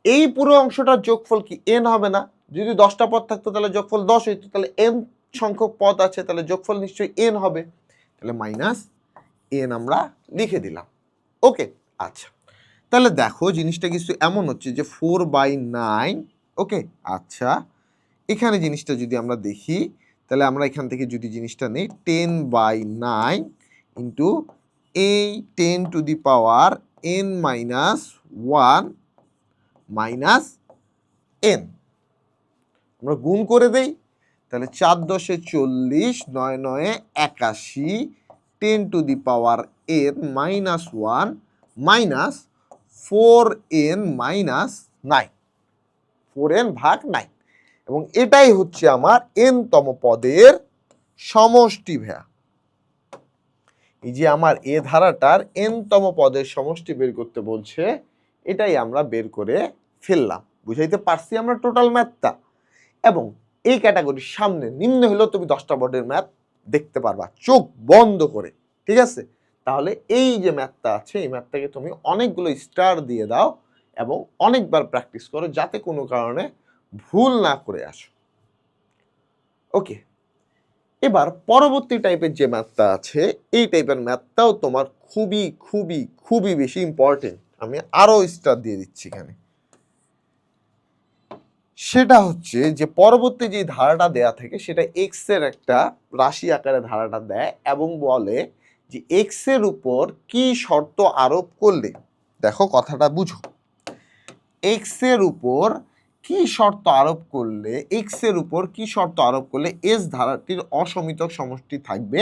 এই পুরো অংশটার যোগফল কি n হবে না? যদি 10টা পদ থাকতো তাহলে যোগফল 10 হইতো, তাহলে m সংখ্যক পদ আছে, তাহলে যোগফল নিশ্চয়ই n হবে, তাহলে মাইনাস n আমরা লিখে দিলাম। ওকে, আচ্ছা, তাহলে দেখো জিনিসটা কিছু এমন হচ্ছে যে 4/9। ওকে, আচ্ছা, এখানে জিনিসটা যদি আমরা দেখি, তাহলে আমরা এখান থেকে যদি জিনিসটা নেই 10/9 ইন্টু এই 10 to the power n minus 1 minus n, আমরা গুণ করে দেই, তাহলে 4 10 40 9 9 81 10 to the power n minus 1 minus 4n minus 9, 4n ভাগ 9, এবং এটাই হচ্ছে আমার n-তম পদের সমষ্টি ভাইয়া। এই যে আমার এ ধারাটার n-তম পদের সমষ্টি বের করতে বলছে, এটাই আমরা বের করে ফেললাম। বুঝাইতে পারছি আমরা টোটাল ম্যাথটা? এবং এই ক্যাটাগরির সামনে নিম্ন হলেও তুমি 10টা বোর্ডের ম্যাথ দেখতে পারবা চোখ বন্ধ করে, ঠিক আছে? তাহলে এই যে ম্যাথটা আছে, এই ম্যাথটাকে তুমি অনেকগুলো স্টার দিয়ে দাও এবং অনেকবার প্র্যাকটিস করো, যাতে কোনো কারণে ভুল না করে আসো। ওকে, এবার পরবর্তী টাইপের যে ম্যাথটা আছে, এই টাইপের ম্যাথটাও তোমার খুবই খুবই খুবই বেশি ইম্পর্টেন্ট। আমি আরও স্টার দিয়ে দিচ্ছি এখানে। সেটা হচ্ছে যে পরবর্তী যে ধারাটা দেয়া থাকে সেটা এক্স এর একটা রাশি আকারে ধারাটা দেয় এবং বলে যে এক্স এর উপর কি শর্ত আরোপ করলে, দেখো কথাটা বুঝো, এক্স এর উপর কি শর্ত আরোপ করলে, এক্স এর উপর কি শর্ত আরোপ করলে এস ধারাটির অসমিতক সমষ্টি থাকবে,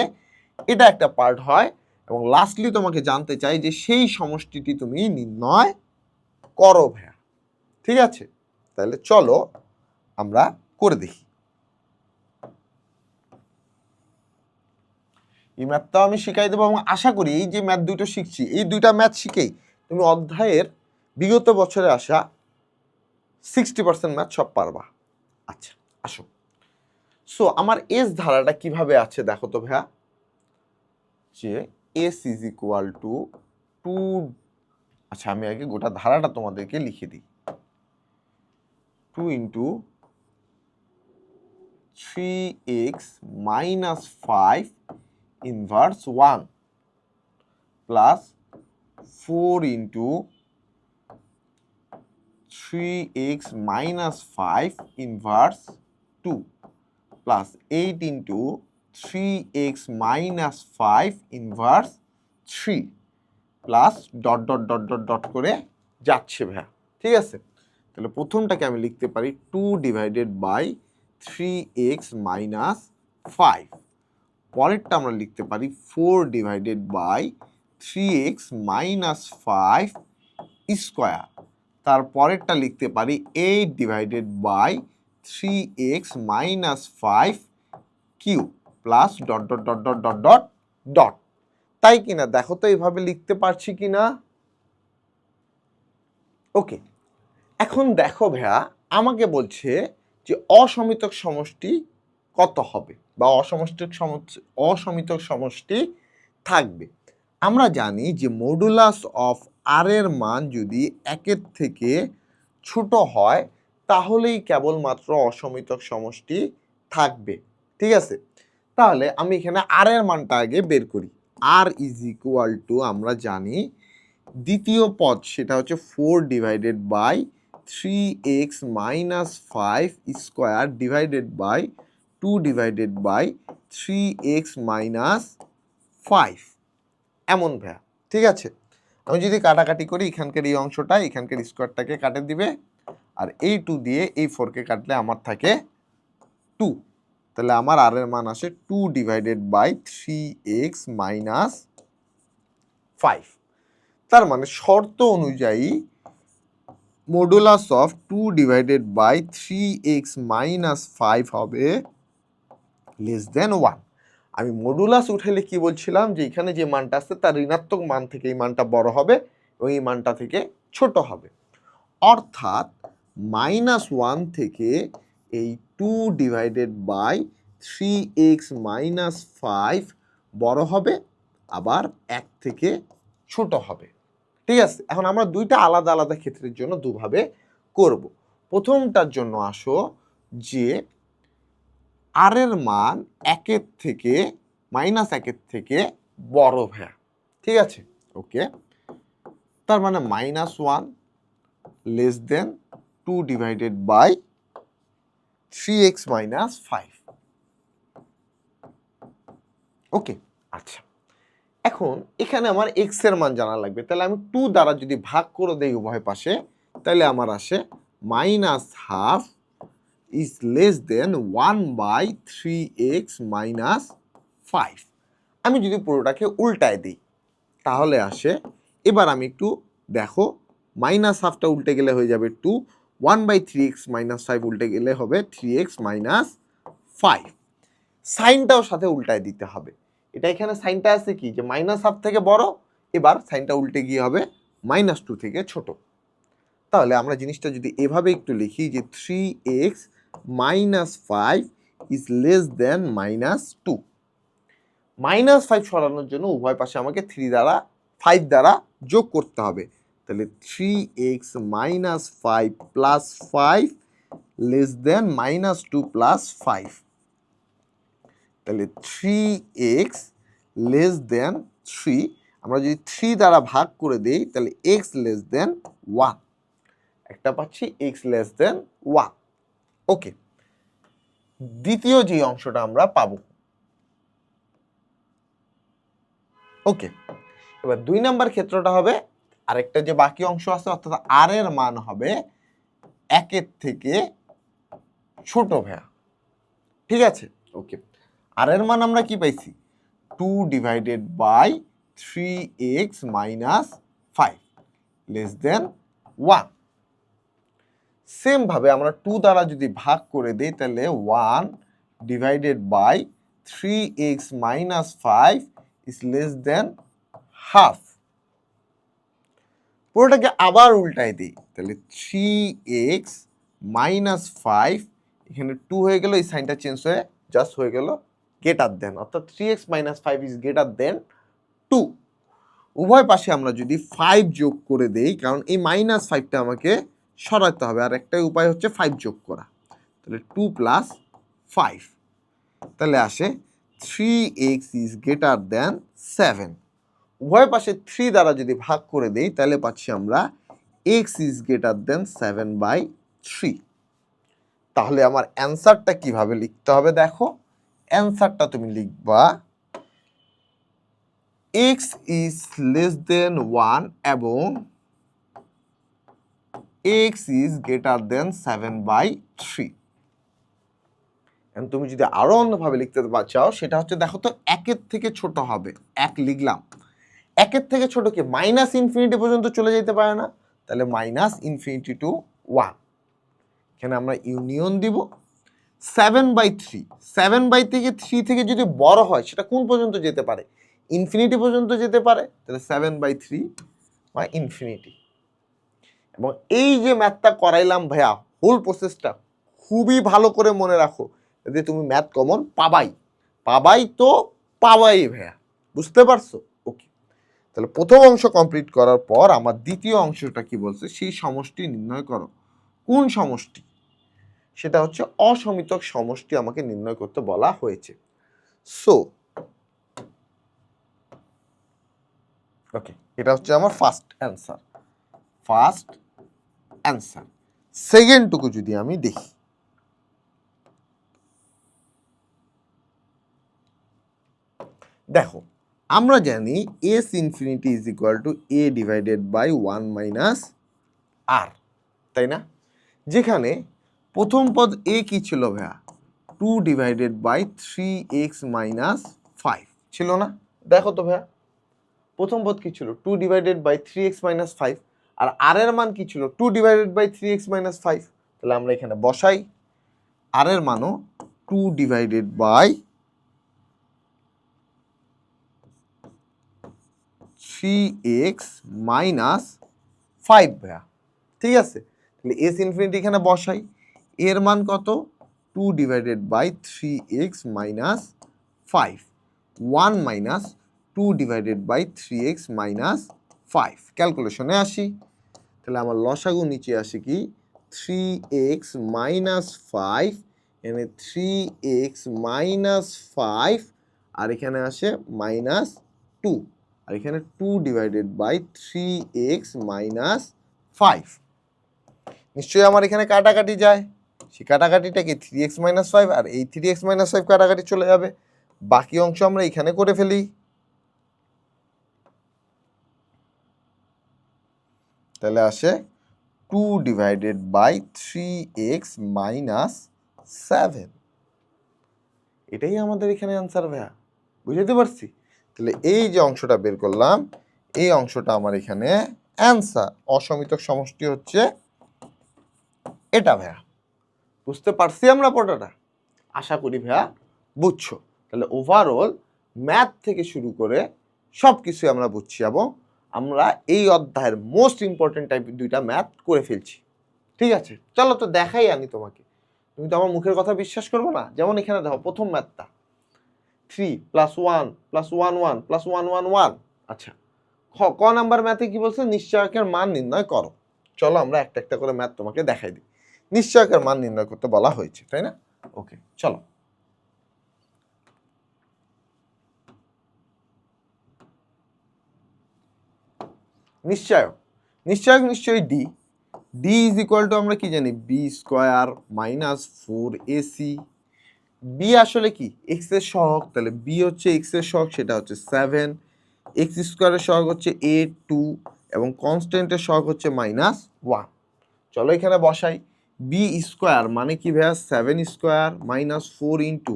এটা একটা পার্ট হয়। এবং লাস্টলি তোমাকে জানতে চাই যে সেই সমষ্টিটি তুমি নির্ণয় করো ভাইয়া। ঠিক আছে, তাহলে চলো আমরা করে দেখি। এই ম্যাথটাও আমি শিখাই দেবো এবং আশা করি এই যে ম্যাথ দুটো শিখছি, এই দুইটা ম্যাথ শিখেই তুমি অধ্যায়ের বিগত বছরে আসা 60% ম্যাথ সব পারবা। আচ্ছা আসো, সো আমার এস ধারাটা কিভাবে আছে দেখো তো ভাইয়া, যে এস ইজ ইকুয়াল টু 2, আচ্ছা আমি আগে গোটা ধারাটা তোমাদেরকে লিখে দিই। 2 into 3x minus 5 inverse 1 plus 4 into 3x minus 5 inverse 2 plus 8 into 3x minus 5 inverse 3 plus dot dot dot dot dot করে যাচ্ছে ভাইয়া। ঠিক আছে, তাহলে প্রথমটাকে আমি লিখতে পারি 2 ডিভাইডেড বাই 3x মাইনাস 5, পরেরটা আমরা লিখতে পারি 4 divided by 3x minus 5 square, তারপরেরটা লিখতে পারি 8 divided by 3x minus 5 cube plus dot dot dot dot dot dot dot. তাই কিনা দেখো তো এইভাবে লিখতে পারছি কিনা। ওকে, এখন দেখো ভাইয়া আমাকে বলছে যে অসমিতক সমষ্টি কত হবে বা অসমিতক সমষ্টি থাকবে। আমরা জানি যে মডুলাস অফ আর এর মান যদি 1-এর থেকে ছোট হয় তাহলেই কেবলমাত্র অসমিতক সমষ্টি থাকবে। ঠিক আছে, তাহলে আমি এখানে আর এর মানটা আগে বের করি। আর ইজ ইকুয়াল টু আমরা জানি দ্বিতীয় পদ সেটা হচ্ছে 4 divided by 3x minus 5 square divided by 2 divided by 3x minus 5 এমন ভাইয়া। ঠিক আছে, আমি যদি কাটাকাটি করি এখানকার এই অংশটা এখানকার স্কোয়ারটাকে কাটে দিবে, আর এই 2 দিয়ে এই 4কে কাটলে আমার থাকে 2, তাহলে আমার আর এর মান আসে 2 ডিভাইডেড বাই 3x মাইনাস 5। তার মানে শর্ত অনুযায়ী modulus of 2 divided by 3x minus 5 হবে লেস দেন 1। আমি মডুলাস উঠালে কি বলছিলাম যে এখানে যে মানটা আছে তার ঋণাত্মক মান থেকে এই মানটা বড় হবে এবং এই মানটা থেকে ছোট হবে, অর্থাৎ -1 থেকে এই 2 ডিভাইডেড বাই 3x মাইনাস 5 বড় হবে, আবার 1 থেকে ছোট হবে। ঠিক আছে, এখন আমরা দুইটা আলাদা আলাদা ক্ষেত্রের জন্য দুভাবে করব। প্রথমটার জন্য আসো যে আর এর মান 1-এর থেকে -1-এর থেকে বড় ভাইয়া। ঠিক আছে, ওকে, তার মানে -1 less than 2 divided by 3x minus 5। Okay, আচ্ছা এখন এখানে আমার x এর মান জানা লাগবে, তাহলে আমি 2 দ্বারা যদি ভাগ করে দেই উভয় পাশে তাহলে আমার আসে -12 is less than 1 by 3x minus 5। আমি যদি পুরোটাকে উল্টায় দিই তাহলে আসে, এবার আমি একটু দেখো -12টা উল্টে গেলে হয়ে যাবে 2, 1 বাই 3x মাইনাস 5 উল্টে গেলে হবে 3x মাইনাস 5। সাইনটাও সাথে উল্টায় দিতে হবে, এটা এখানে সাইনটা আছে কি যে -12 থেকে বড়, এবার সাইনটা উল্টে গিয়ে হবে -2 থেকে ছোট। তাহলে আমরা জিনিসটা যদি এভাবে একটু লিখি যে 3x minus 5 is less than -2। -5 সরানোর জন্য উভয় পাশে আমাকে 3 দ্বারা 5 দ্বারা যোগ করতে হবে, তাহলে 3x minus 5 plus 5 less than -2 plus 5। তাহলে 3x লেস দেন 3, আমরা যদি 3 দ্বারা ভাগ করে দেই তাহলে x লেস দেন 1, একটা পাচ্ছি x লেস দেন 1। ওকে, দ্বিতীয় যে অংশটা আমরা পাবো। ওকে, এবার 2 নাম্বার ক্ষেত্রটা হবে আরেকটা যে বাকি অংশ আছে, অর্থাৎ r এর মান হবে 1 এর থেকে ছোট ভাইয়া, ঠিক আছে। ওকে, r এর মান আমরা কি পাইছি 2 divided by 3x minus 5 less than 1। Same ভাবে আমরা 2 দ্বারা যদি ভাগ করে দেই তাহলে 1 divided by 3x minus 5 is less than half. পুরোটাকে আবার উল্টাই দিই, তাহলে 3x মাইনাস 5, এখানে 2 হয়ে গেল, এই সাইনটা চেঞ্জ হয়ে জাস্ট হয়ে গেল গ্রেটার দেন, অর্থাৎ 3x minus 5 is greater than 2। উভয় পাশে আমরা যদি 5 যোগ করে দেই, কারণ এই মাইনাস 5টা আমাকে সরাতে হবে, আর একটাই উপায় হচ্ছে 5 যোগ করা, তাহলে 2 প্লাস 5, তাহলে আসে 3x ইজ গ্রেটার দেন 7। উভয় পাশে 3 দ্বারা যদি ভাগ করে দেই তাহলে পাচ্ছি আমরা x ইজ গ্রেটার দেন 7/3। তাহলে আমার অ্যান্সারটা কিভাবে লিখতে হবে দেখো, অ্যান্সারটা তুমি লিখবা x ইজ লেস দেন 1 এবং x ইজ গ্রেটার দেন 7/3। তুমি যদি আরো অন্যভাবে লিখতে চাও সেটা হচ্ছে, দেখো তো 1 এর থেকে ছোট হবে, 1 লিখলাম, 1 এর থেকে ছোট কি মাইনাস ইনফিনিটি পর্যন্ত চলে যেতে পারে না, তাহলে মাইনাস ইনফিনিটি টু 1, এখানে আমরা ইউনিয়ন দিব 7/3। 7/3 থেকে যদি বড় হয় সেটা কোন পর্যন্ত যেতে পারে, ইনফিনিটি পর্যন্ত যেতে পারে, তাহলে 7/3 বা ইনফিনিটি। এবং এই যে ম্যাথটা করাইলাম ভাইয়া, হোল প্রসেসটা খুবই ভালো করে মনে রাখো, যদি তুমি ম্যাথ কমন পাবাই তো পাবাই ভাইয়া, বুঝতে পারছো? ওকে, তাহলে প্রথম অংশ কমপ্লিট করার পর আমার দ্বিতীয় অংশটা কি বলছে, সেই সমষ্টি নির্ণয় করো। কোন সমষ্টি? সেটা হচ্ছে অসমিতক সমষ্টি আমাকে নির্ণয় করতে বলা হয়েছে। সো ওকে, এটা হচ্ছে আমার ফার্স্ট অ্যান্সার। সেকেন্ডটুকু যদি আমি দেখি, দেখো আমরা জানি s infinity is equal to a divided by 1 minus r, তাই না? যেখানে প্রথম পদ a কি ছিল ভাইয়া, 2 ডিভাইডেড বাই 3x মাইনাস 5 ছিল না? দেখো তো ভাইয়া, প্রথম পদ কি ছিল 2 ডিভাইডেড বাই 3x মাইনাস 5, আর r এর মান কি ছিল 2 ডিভাইডেড বাই 3x মাইনাস 5। তাহলে আমরা এখানে বসাই, r এর মানও 2 ডিভাইডেড বাই 3x মাইনাস 5 ভাইয়া, ঠিক আছে। তাহলে s ইনফিনিটি এখানে বসাই, এর মান কত 2 divided by 3x minus 5, 1 minus 2 divided by 3x minus 5। ক্যালকুলেশনে আসি, তাহলে আমার লসাগু নিচে আসে কি 3x মাইনাস 5, এখানে 3x মাইনাস 5, আর এখানে আসে মাইনাস 2, আর এখানে 2 ডিভাইডেড বাই 3x মাইনাস 5। নিশ্চয়ই আমার এখানে কাটাকাটি যায়, সেই কাটাকাটিটা কি 3x মাইনাস 5, আর এই 3x মাইনাস 5 কাটাকাটি চলে যাবে, বাকি অংশ আমরা এখানে করে ফেলি। তাহলে আসে 2 ডিভাইডেড বাই 3x মাইনাস 7, এটাই আমাদের এখানে অ্যান্সার ভাইয়া, বুঝতে পারছি? তাহলে এই যে অংশটা বের করলাম, এই অংশটা আমার এখানে অ্যান্সার। অসমিতক সমষ্টি হচ্ছে এটা ভাইয়া, বুঝতে পারছি আমরা পড়াটা? আশা করি ভাইয়া বুঝছো। তাহলে ওভারঅল ম্যাথ থেকে শুরু করে সব কিছুই আমরা বুঝছি, এবং আমরা এই অধ্যায়ের মোস্ট ইম্পর্টেন্ট টাইপের 2টা ম্যাথ করে ফেলছি, ঠিক আছে। চলো তো দেখাই আনি তোমাকে, তুমি তো আমার মুখের কথা বিশ্বাস করবো না। যেমন এখানে দেখো প্রথম ম্যাথটা 3 প্লাস 1 প্লাস 1 1 প্লাস 1 1 1। আচ্ছা, ক নাম্বার ম্যাথে কি বলছে, নিশ্চয়কের মান নির্ণয় করো। চলো আমরা একটা একটা করে ম্যাথ তোমাকে দেখাই দিই। নিশ্চয়কের মান নির্ণয় করতে বলা হয়েছে, তাই না? ওকে, চলো। নিশ্চয়ক নিশ্চয়ই D. D is equal to আমরা কি জানি, B square minus 4ac। B আসলে কি, এক্স এর সহগ, তাহলে বি হচ্ছে এক্স এর সহগ, সেটা হচ্ছে 7। এক্স স্কোয়ারের সহগ হচ্ছে a2 এবং কনস্ট্যান্টের সহগ হচ্ছে -1। চলো এখানে বসাই। বি স্কোয়ার মানে কি ভাইয়া, 7 স্কোয়ার মাইনাস 4 ইন্টু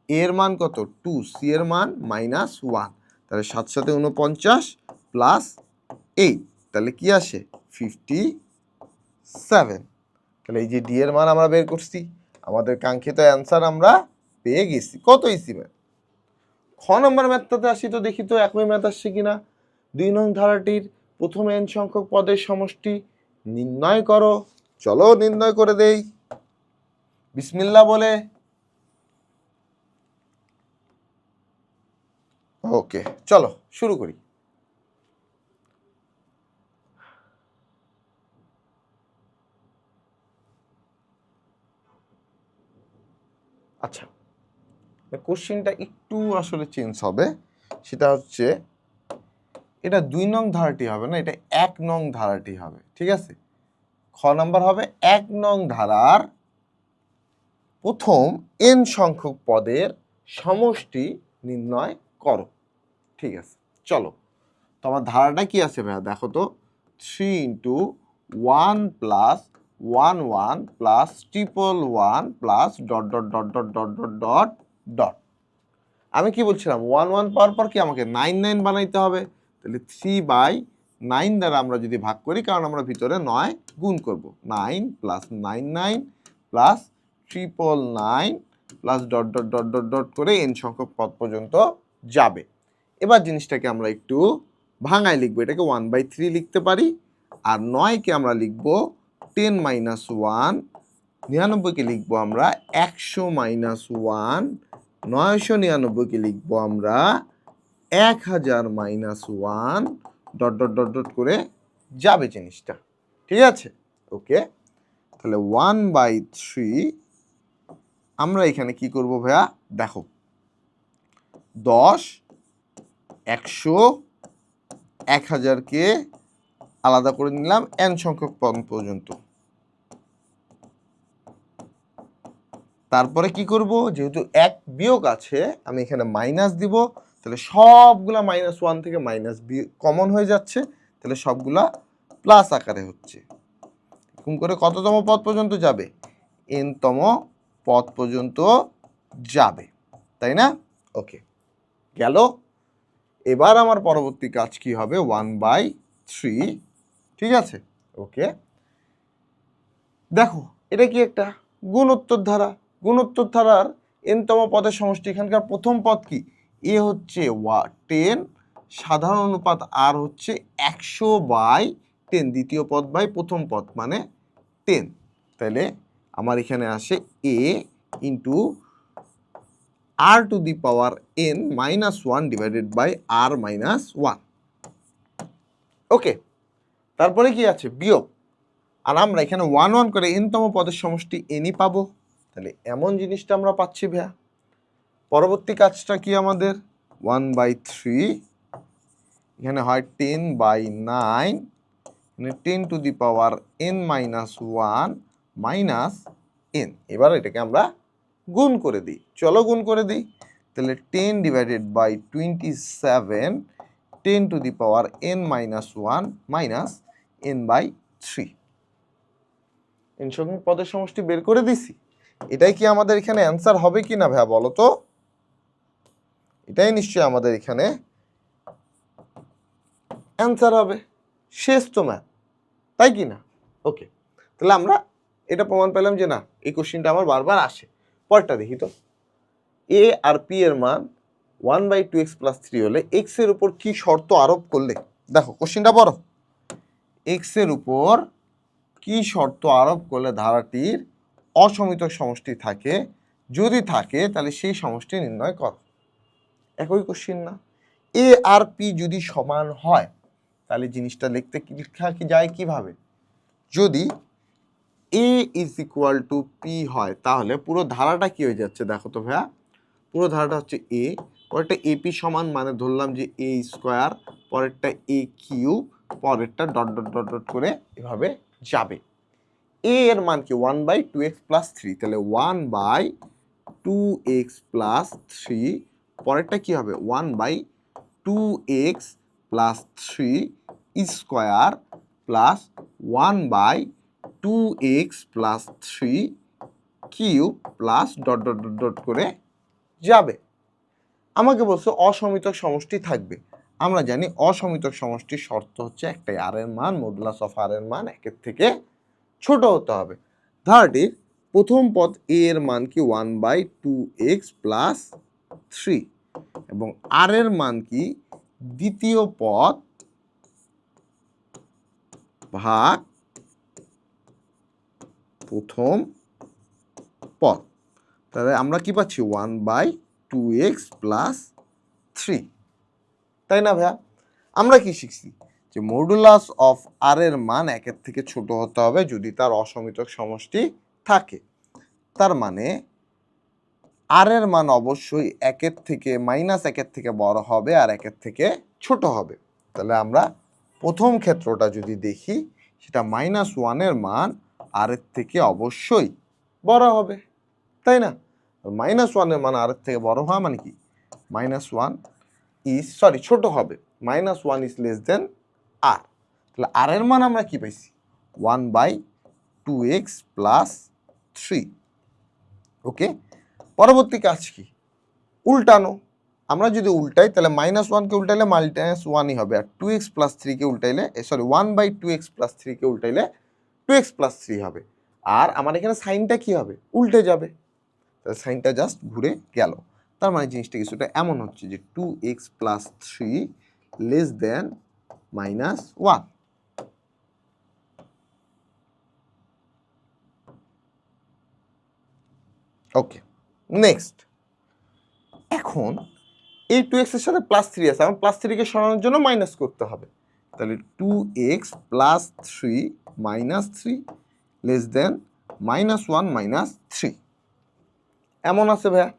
এর মান কত 2, সি এর মান -1, তাহলে 7 সাথে 49 প্লাস 8, তাহলে কি আসে 57। তাহলে এই যে ডি এর মান আমরা বের করছি, আমাদের কাঙ্ক্ষিত অ্যান্সার আমরা পেয়ে গেছি। কত ইসি ম্যাথ। খ নম্বর ম্যাথটাতে আসি তো, দেখি তো একই ম্যাথ আসছে কিনা। 2 নং ধারাটির প্রথম n সংখ্যক পদের সমষ্টি নির্ণয় করো। চলো নির্ণয় করে দেই বিসমিল্লাহ বলে। ওকে চলো শুরু করি। আচ্ছা, কোশ্চেনটা একটু আসলে চেঞ্জ হবে, সেটা হচ্ছে এটা 2 নং ধারাটি হবে না, এটা 1 নং ধারাটি হবে, ঠিক আছে। খ নাম্বার হবে 1 নং ধারার প্রথম n সংখ্যক পদের সমষ্টি নির্ণয় করো। ঠিক আছে চলো, তো আমার ধারাটা কি আছে ভাইয়া দেখো তো, 3 into 1 plus 1 plus 1 plus dot dot dot dot dot dot dot dot. আমি কি বলছিলাম, 1 পাওয়ার পর কি আমাকে 9 বানাইতে হবে, তাহলে 3/9 দ্বারা আমরা যদি ভাগ করি, কারণ আমরা ভিতরে 9 গুণ করব, 9 plus 99 plus 999 plus dot dot dot dot dot করে n সংখ্যক পদ পর্যন্ত যাবে। এবার জিনিসটাকে আমরা একটু ভাঙায় লিখবো, এটাকে 1/3 লিখতে পারি, আর 9কে আমরা লিখবো 10 - 1, 99কে লিখবো আমরা 100 - 1, 999কে লিখবো আমরা 1000 - 1, ডট ডট ডট ডট করে যাবে জিনিসটা, ঠিক আছে। ওকে, তাহলে 1/3 আমরা এখানে কি করব ভাইয়া দেখো, 10, 100, 1000কে আলাদা করে নিলাম n সংখ্যক পদ পর্যন্ত। তারপরে কি করব, যেহেতু এক বিয়োগ আছে আমি এখানে মাইনাস দিব, তাহলে সবগুলা -1 থেকে মাইনাস কমন হয়ে যাচ্ছে, তাহলে সবগুলা প্লাস আকারে হচ্ছে। এরকম করে কততম পদ পর্যন্ত যাবে, n তম পদ পর্যন্ত যাবে, তাই না। ওকে গেল। এবার আমার পরবর্তী কাজ কি হবে, 1/3, ঠিক আছে। ওকে দেখো, এটা কি একটা গুণোত্তর ধারা, গুণোত্তর ধারার n তম পদের সমষ্টি, এখানকার প্রথম পদ কি, এ হচ্ছে 10, সাধারণ অনুপাত আর হচ্ছে 100/10, দ্বিতীয় পদ বাই প্রথম পদ মানে 10, তাহলে আমার এখানে আসে a into r⁻n-1 divided by r-1। Okay, তারপরে কি আছে বিয়োগ, আর আমরা এখানে 1 করে n তম পদের সমষ্টি nই পাবো, তাহলে এমন জিনিসটা আমরা পাচ্ছি ভাইয়া। পরবর্তী কাজটা কি আমাদের, 1/3 এখানে হয় 10/9, এখানে 10⁻n-1 মাইনাস n। এবার এটাকে আমরা গুণ করে দিই, চলো গুণ করে দিই, তাহলে 10/27, 10⁻n-1 মাইনাস n/3। n সংখ্যক পদের সমষ্টি বের করে দিছি। এটাই কি আমাদের এখানে অ্যান্সার হবে কি না ভাইয়া বলো তো, এটাই নিশ্চয়ই আমাদের এখানে অ্যান্সার হবে। শেষ তো ম্যাথ, তাই কি না। ওকে, তাহলে আমরা এটা প্রমাণ পেলাম যে না, এই কোশ্চেনটা আমার বারবার আসে। পরেরটা দেখি তো, এ আর পি এর মান 1/2x + 3 হলে এক্স এর উপর কি শর্ত আরোপ করলে, দেখো কোশ্চেনটা বড়, এক্স এর উপর কি শর্ত আরোপ করলে ধারাটির অসমিত সমষ্টি থাকে, যদি থাকে তাহলে সেই সমষ্টি নির্ণয় করো। একই কোশ্চেন না, এ আর পি যদি সমান হয় তাহলে জিনিসটা লিখতে লেখা কি যায় কিভাবে, যদি এ ইজ ইকুয়াল টু পি হয় তাহলে পুরো ধারাটা কি হয়ে যাচ্ছে দেখো তো ভাইয়া, পুরো ধারাটা হচ্ছে এ, পরেরটা এপি সমান মানে ধরলাম যে এ স্কোয়ার, পরেরটা এ কিউব, পরেরটা ডট ডট ডট ডট করে এভাবে যাবে। এ এর মান কি 1/2x প্লাস 3, তাহলে 1/2x প্লাস 3, পরেরটা কি হবে 1/2x plus 3 square plus 1/2x plus 3 cube plus dot dot dot dot করে যাবে। আমাকে বলছে অসমিতক সমষ্টি থাকবে। আমরা জানি অসমিতক সমষ্টির শর্ত হচ্ছে একটাই, আর এর মান মডুলাস অফ আর এর মান একের থেকে ছোট হতে হবে। ধারাটির প্রথম পদ এ এর মান কি 1/2x প্লাস 3 এবং আর এর মান কি দ্বিতীয় পদ ভাগ প্রথম পদ। তাহলে আমরা কি পাচ্ছি 1/2x প্লাস 3, তাই না ভাইয়া? আমরা কি শিখছি যে মডুলাস অফ আর এর মান একের থেকে ছোট হতে হবে যদি তার অসমিতক সমষ্টি থাকে। তার মানে আর এর মান অবশ্যই একের থেকে একের থেকে বড় হবে আর একের থেকে ছোট হবে। তাহলে আমরা প্রথম ক্ষেত্রটা যদি দেখি সেটা -1 এর মান আর এর থেকে অবশ্যই বড় হবে, তাই না? -1 এর মান আর এর থেকে বড় হওয়া মানে কি -1 ছোট হবে, -1 ইজ লেস দেন আর। তাহলে আর এর মান আমরা কি পাইছি 1/2x প্লাস 3। ওকে, পরবর্তী কাজ কি উল্টানো। আমরা যদি উল্টাই তাহলে -1কে উল্টাইলে -1ই হবে, আর 2x প্লাস 3কে উল্টাইলে 1/2x প্লাস 3কে উল্টাইলে 2x প্লাস 3 হবে। আর আমার এখানে সাইনটা কি হবে উল্টে যাবে, তাহলে সাইনটা জাস্ট ঘুরে গেল। তার মানে জিনিসটা কিছুটা এমন হচ্ছে যে 2x প্লাস 3 লেস দেন -1। ওকে, নেক্সট এখন এই 2x এর সাথে প্লাস 3 আছে, আমার প্লাস 3কে সরানোর জন্য মাইনাস করতে হবে। তাহলে 2x plus 3 minus 3 less than -1 -3 এমন আছে ভাইয়া।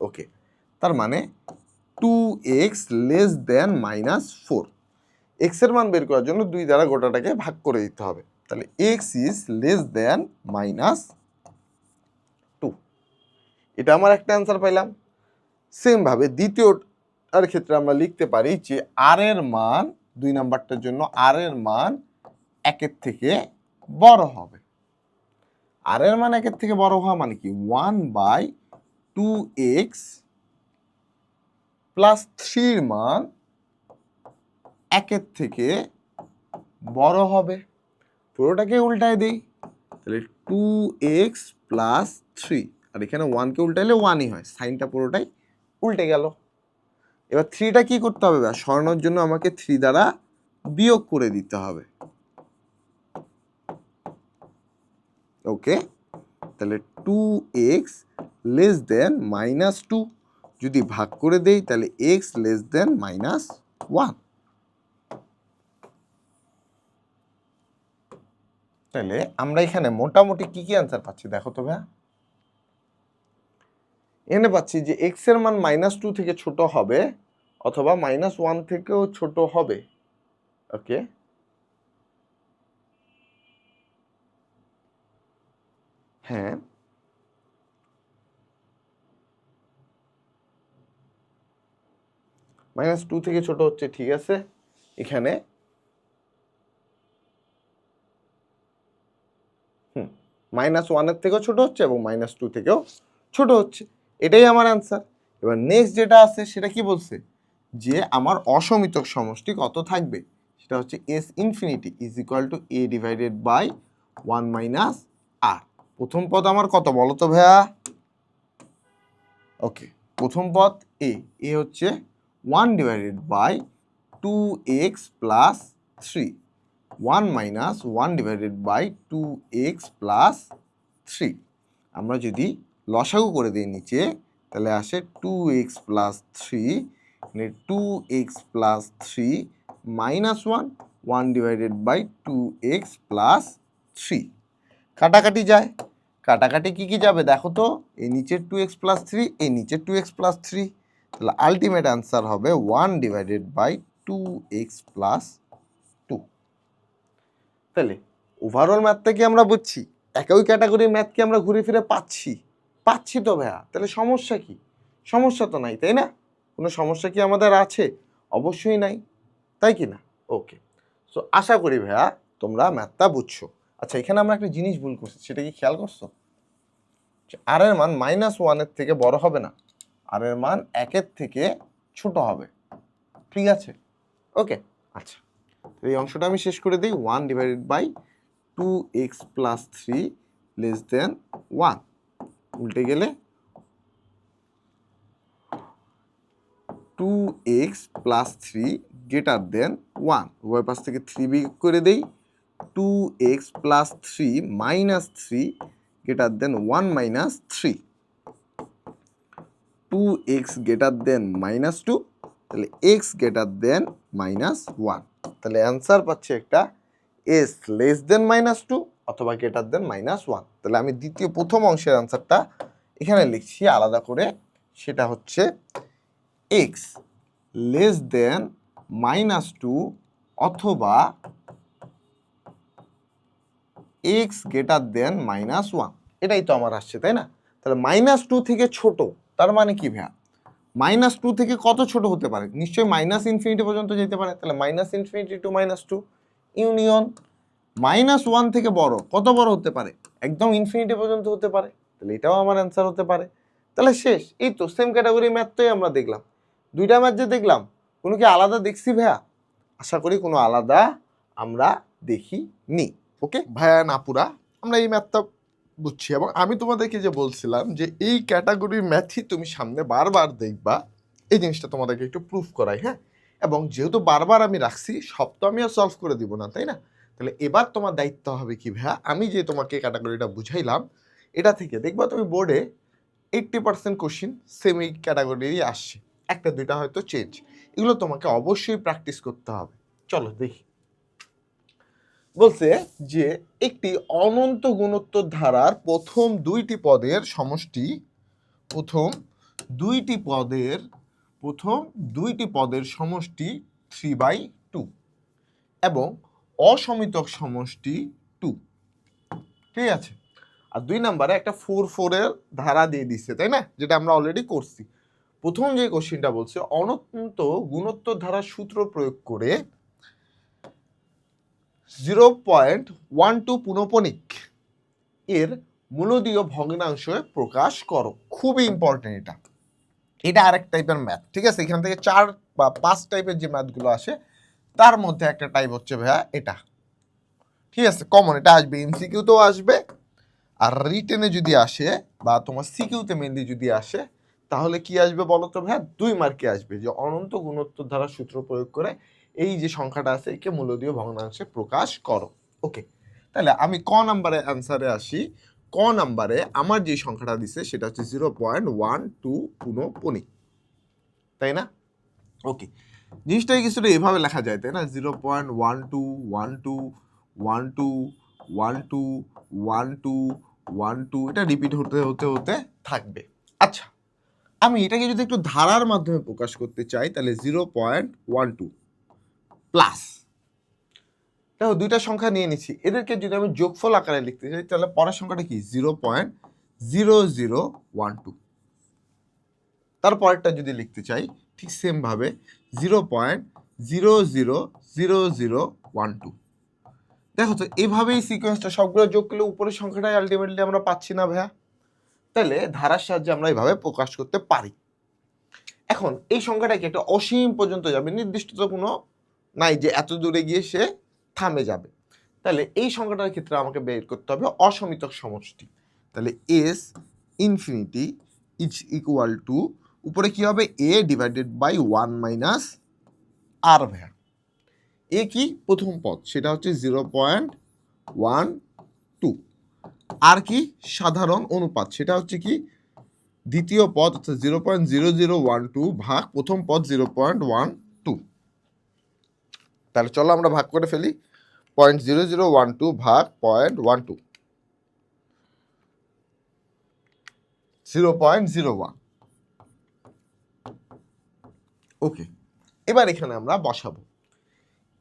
ওকে, তার মানে 2x লেস দেন -4। x এর মান বের করার জন্য 2 দ্বারা গোটাটাকে ভাগ করে দিতে হবে। তাহলে x ইজ লেস দেন -2, এটা আমার একটা অ্যান্সার পাইলাম। সেম ভাবে দ্বিতীয়টার ক্ষেত্রে আমরা লিখতে পারি যে আর এর মান 2 নাম্বারটার জন্য আর এর মান একের থেকে বড় হবে। আর এর মান একের থেকে বড় হওয়া মানে কি 1/2x প্লাস 3 এর মান একের থেকে বড় হবে। পুরোটাকে উল্টায় দিই, তাহলে 2x প্লাস 3, আর এখানে 1কে উল্টাইলে 1ই হয়, সাইনটা পুরোটাই উল্টে গেল। এবার 3টা কি করতে হবে, সরানোর জন্য আমাকে 3 দ্বারা বিয়োগ করে দিতে হবে। ওকে, তাহলে 2x লেস দেন -2, যদি ভাগ করে দেই তাহলে x লেস দেন -1। তাহলে আমরা এখানে মোটামুটি কি কি অ্যান্সার পাচ্ছি দেখো তো ভাইয়া। এখানে পাচ্ছি যে x এর মান -2 থেকে ছোট হবে অথবা -1 থেকেও ছোট হবে। ওকে, হ্যাঁ -2 থেকে ছোট হচ্ছে, ঠিক আছে। এখানে -1 এর থেকেও ছোট হচ্ছে এবং -2 থেকেও ছোট হচ্ছে, এটাই আমার অ্যান্সার। এবার নেক্সট যেটা আছে সেটা কি বলছে যে আমার অসমিতক সমষ্টি কত থাকবে, সেটা হচ্ছে s infinity is equal to a divided by 1 minus r। প্রথম পদ আমার কত বলো তো ভাইয়া। ওকে, প্রথম পদ এ হচ্ছে 1 divided by 2x plus 3, 1 minus 1 divided by 2x plus 3। আমরা যদি লসাগু করে দিই নিচে তাহলে আসে 2x প্লাস 3, মানে 2x plus 3 minus 1 divided by 2x plus 3। কাটাকাটি যায়, কাটাকাটি কি কি যাবে দেখো তো, এই নিচের 2x প্লাস 3 এই নিচের 2x প্লাস 3, তাহলে আলটিমেট আনসার হবে 1 ডিভাইডেড বাই 2x প্লাস 2। তাহলে ওভারঅল ম্যাথটা কি আমরা বুঝছি, একই ক্যাটাগরির ম্যাথ কি আমরা ঘুরে ফিরে পাচ্ছি তো ভাইয়া। তাহলে সমস্যা কি? সমস্যা তো নাই, তাই না? কোনো সমস্যা কি আমাদের আছে? অবশ্যই নাই, তাই কি না? ওকে, সো আশা করি ভাইয়া তোমরা ম্যাথটা বুঝছো। আচ্ছা, এখানে আমরা একটা জিনিস ভুল করছি, সেটা কি খেয়াল করছো? আর এর মান -1-এর থেকে বড় হবে না, আর এর মান 1-এর থেকে ছোট হবে, ঠিক আছে? ওকে, আচ্ছা, এই অংশটা আমি শেষ করে দিই। 1/2x + 3 < 1, উল্টে গেলে 2x + 3 > 1, উভয় পাশ থেকে 3 বিয়োগ করে দেই। 2x + 3 - 3 > 1 - 3, 2x -2, তাহলে x -1, তাহলে অ্যান্সার পাচ্ছি একটা s < -2 অথবা -1। তাহলে আমি প্রথম অংশের অ্যান্সারটা এখানে লিখছি আলাদা করে, সেটা হচ্ছে x < -2 অথবা x < -1, এটাই তো আমার আসছে, তাই না? তাহলে -2 থেকে ছোট, তার মানে কি ভাইয়া? -2 থেকে কত ছোট হতে পারে? নিশ্চয়ই -∞ পর্যন্ত যেতে পারে। তাহলে -∞ to -2 ইউনিয়ন। -1 থেকে বড়, কত বড় হতে পারে? একদম ইনফিনিটি পর্যন্ত হতে পারে। তাহলে এটাও আমার অ্যান্সার হতে পারে। তাহলে শেষ, এই তো সেম ক্যাটাগরি ম্যাথটাই আমরা দেখলাম। দুইটা ম্যাথ যে দেখলাম, কোনো কি আলাদা দেখছি ভাইয়া? আশা করি কোনো আলাদা আমরা দেখিনি। ওকে ভাইয়া নাপুরা, আমরা এই ম্যাথটা বুঝছি, এবং আমি তোমাদেরকে যে বলছিলাম যে এই ক্যাটাগরির ম্যাথই তুমি সামনে বারবার দেখবা, এই জিনিসটা তোমাদেরকে একটু প্রুফ করাই, হ্যাঁ? এবং যেহেতু বারবার আমি রাখছি, সব তো আমি আর সলভ করে দিব না, তাই না? তাহলে এবার তোমার দায়িত্ব হবে কি ভাইয়া, আমি যে তোমাকে ক্যাটাগরিটা বুঝাইলাম, এটা থেকে দেখবা তুমি বোর্ডে 80% কোশ্চিন সেম এই ক্যাটাগরিরই আসছে, একটা দুইটা হয়তো চেঞ্জ। এগুলো তোমাকে অবশ্যই প্র্যাকটিস করতে হবে। চলো দেখি। বলছে যে একটি অনন্ত গুণোত্তর ধারার প্রথম দুইটি পদের সমষ্টি, প্রথম দুইটি পদের সমষ্টি 3/2 এবং অসমিতক সমষ্টি 2, ঠিক আছে? আর 2 নম্বরে একটা 4 এর ধারা দিয়ে দিচ্ছে, তাই না? যেটা আমরা অলরেডি করছি। প্রথম যে কোশ্চেনটা বলছে অনন্ত গুণোত্তর ধারার সূত্র প্রয়োগ করে 0.12 পুনঃপণিক এর মূলদীয় ভগ্নাংশ প্রকাশ করো। খুবই ইম্পর্টেন্ট এটা আরেক টাইপের ম্যাথ, ঠিক আছে? এখান থেকে 4 বা 5 টাইপের যে ম্যাথগুলো আসে তার মধ্যে একটা টাইপ হচ্ছে ভাইয়া এটা, ঠিক আছে? কমন এটা আসবে, এমসিকিউতেও আসবে, আর রিটেনে যদি আসে বা তোমার সিকিউতে মেনলি যদি আসে, তাহলে কি আসবে বলো তো ভাইয়া? 2 মার্কে আসবে, যে অনন্ত গুণোত্তর ধারা সূত্র প্রয়োগ করে এই যে সংখ্যাটা আছে একে মূলদীয় ভগ্নাংশে প্রকাশ করো। ওকে, তাহলে আমি ক নাম্বারে অ্যান্সারে আসি। ক নাম্বারে আমার যে সংখ্যাটা দিছে সেটা হচ্ছে 0.12 পুনঃপণিক, তাই না? ওকে, জিনিসটাকে কিছুটা এভাবে লেখা যায়, তাই না? 0.12 এটা রিপিট হতে থাকবে। আচ্ছা, আমি এটাকে যদি একটু ধারার মাধ্যমে প্রকাশ করতে চাই, তাহলে 0.12 প্লাস, দেখো দুইটা সংখ্যা নিয়ে নিচ্ছি, এদেরকে যদি আমি যোগফল আকারে লিখতে চাই, তাহলে পরের সংখ্যাটা কি? 0.0012। তারপরেরটা যদি লিখতে চাই ঠিক সেম ভাবে 0.000012। দেখো তো এইভাবেই সিকোয়েন্সটা সবগুলো যোগ করলে উপরের সংখ্যাটাই আলটিমেটলি আমরা পাচ্ছি না ভাইয়া? তাহলে ধারার সাহায্যে আমরা এইভাবে প্রকাশ করতে পারি। এখন এই সংখ্যাটা কি একটা অসীম পর্যন্ত যাবে? নির্দিষ্ট তো কোনো নাই যে এত দূরে গিয়ে সে থামে যাবে। তাহলে এই সংখ্যাটার ক্ষেত্রে আমাকে বের করতে হবে অসমিতক সমষ্টি। তাহলে S infinity is equal two, উপরে কি হবে? a ডিভাইডেড বাই 1 মাইনাস আর ভাইয়া। এ কি? প্রথম পদ, সেটা হচ্ছে 0.12। আর কি? সাধারণ অনুপাত, সেটা হচ্ছে কি? দ্বিতীয় পদ, অর্থাৎ 0.0012 ভাগ প্রথম পদ 0.12। তাহলে চলো আমরা ভাগ করে ফেলি। 0.0012 ভাগ 0.12, 0.01। ওকে, এবার এখানে আমরা বসাবো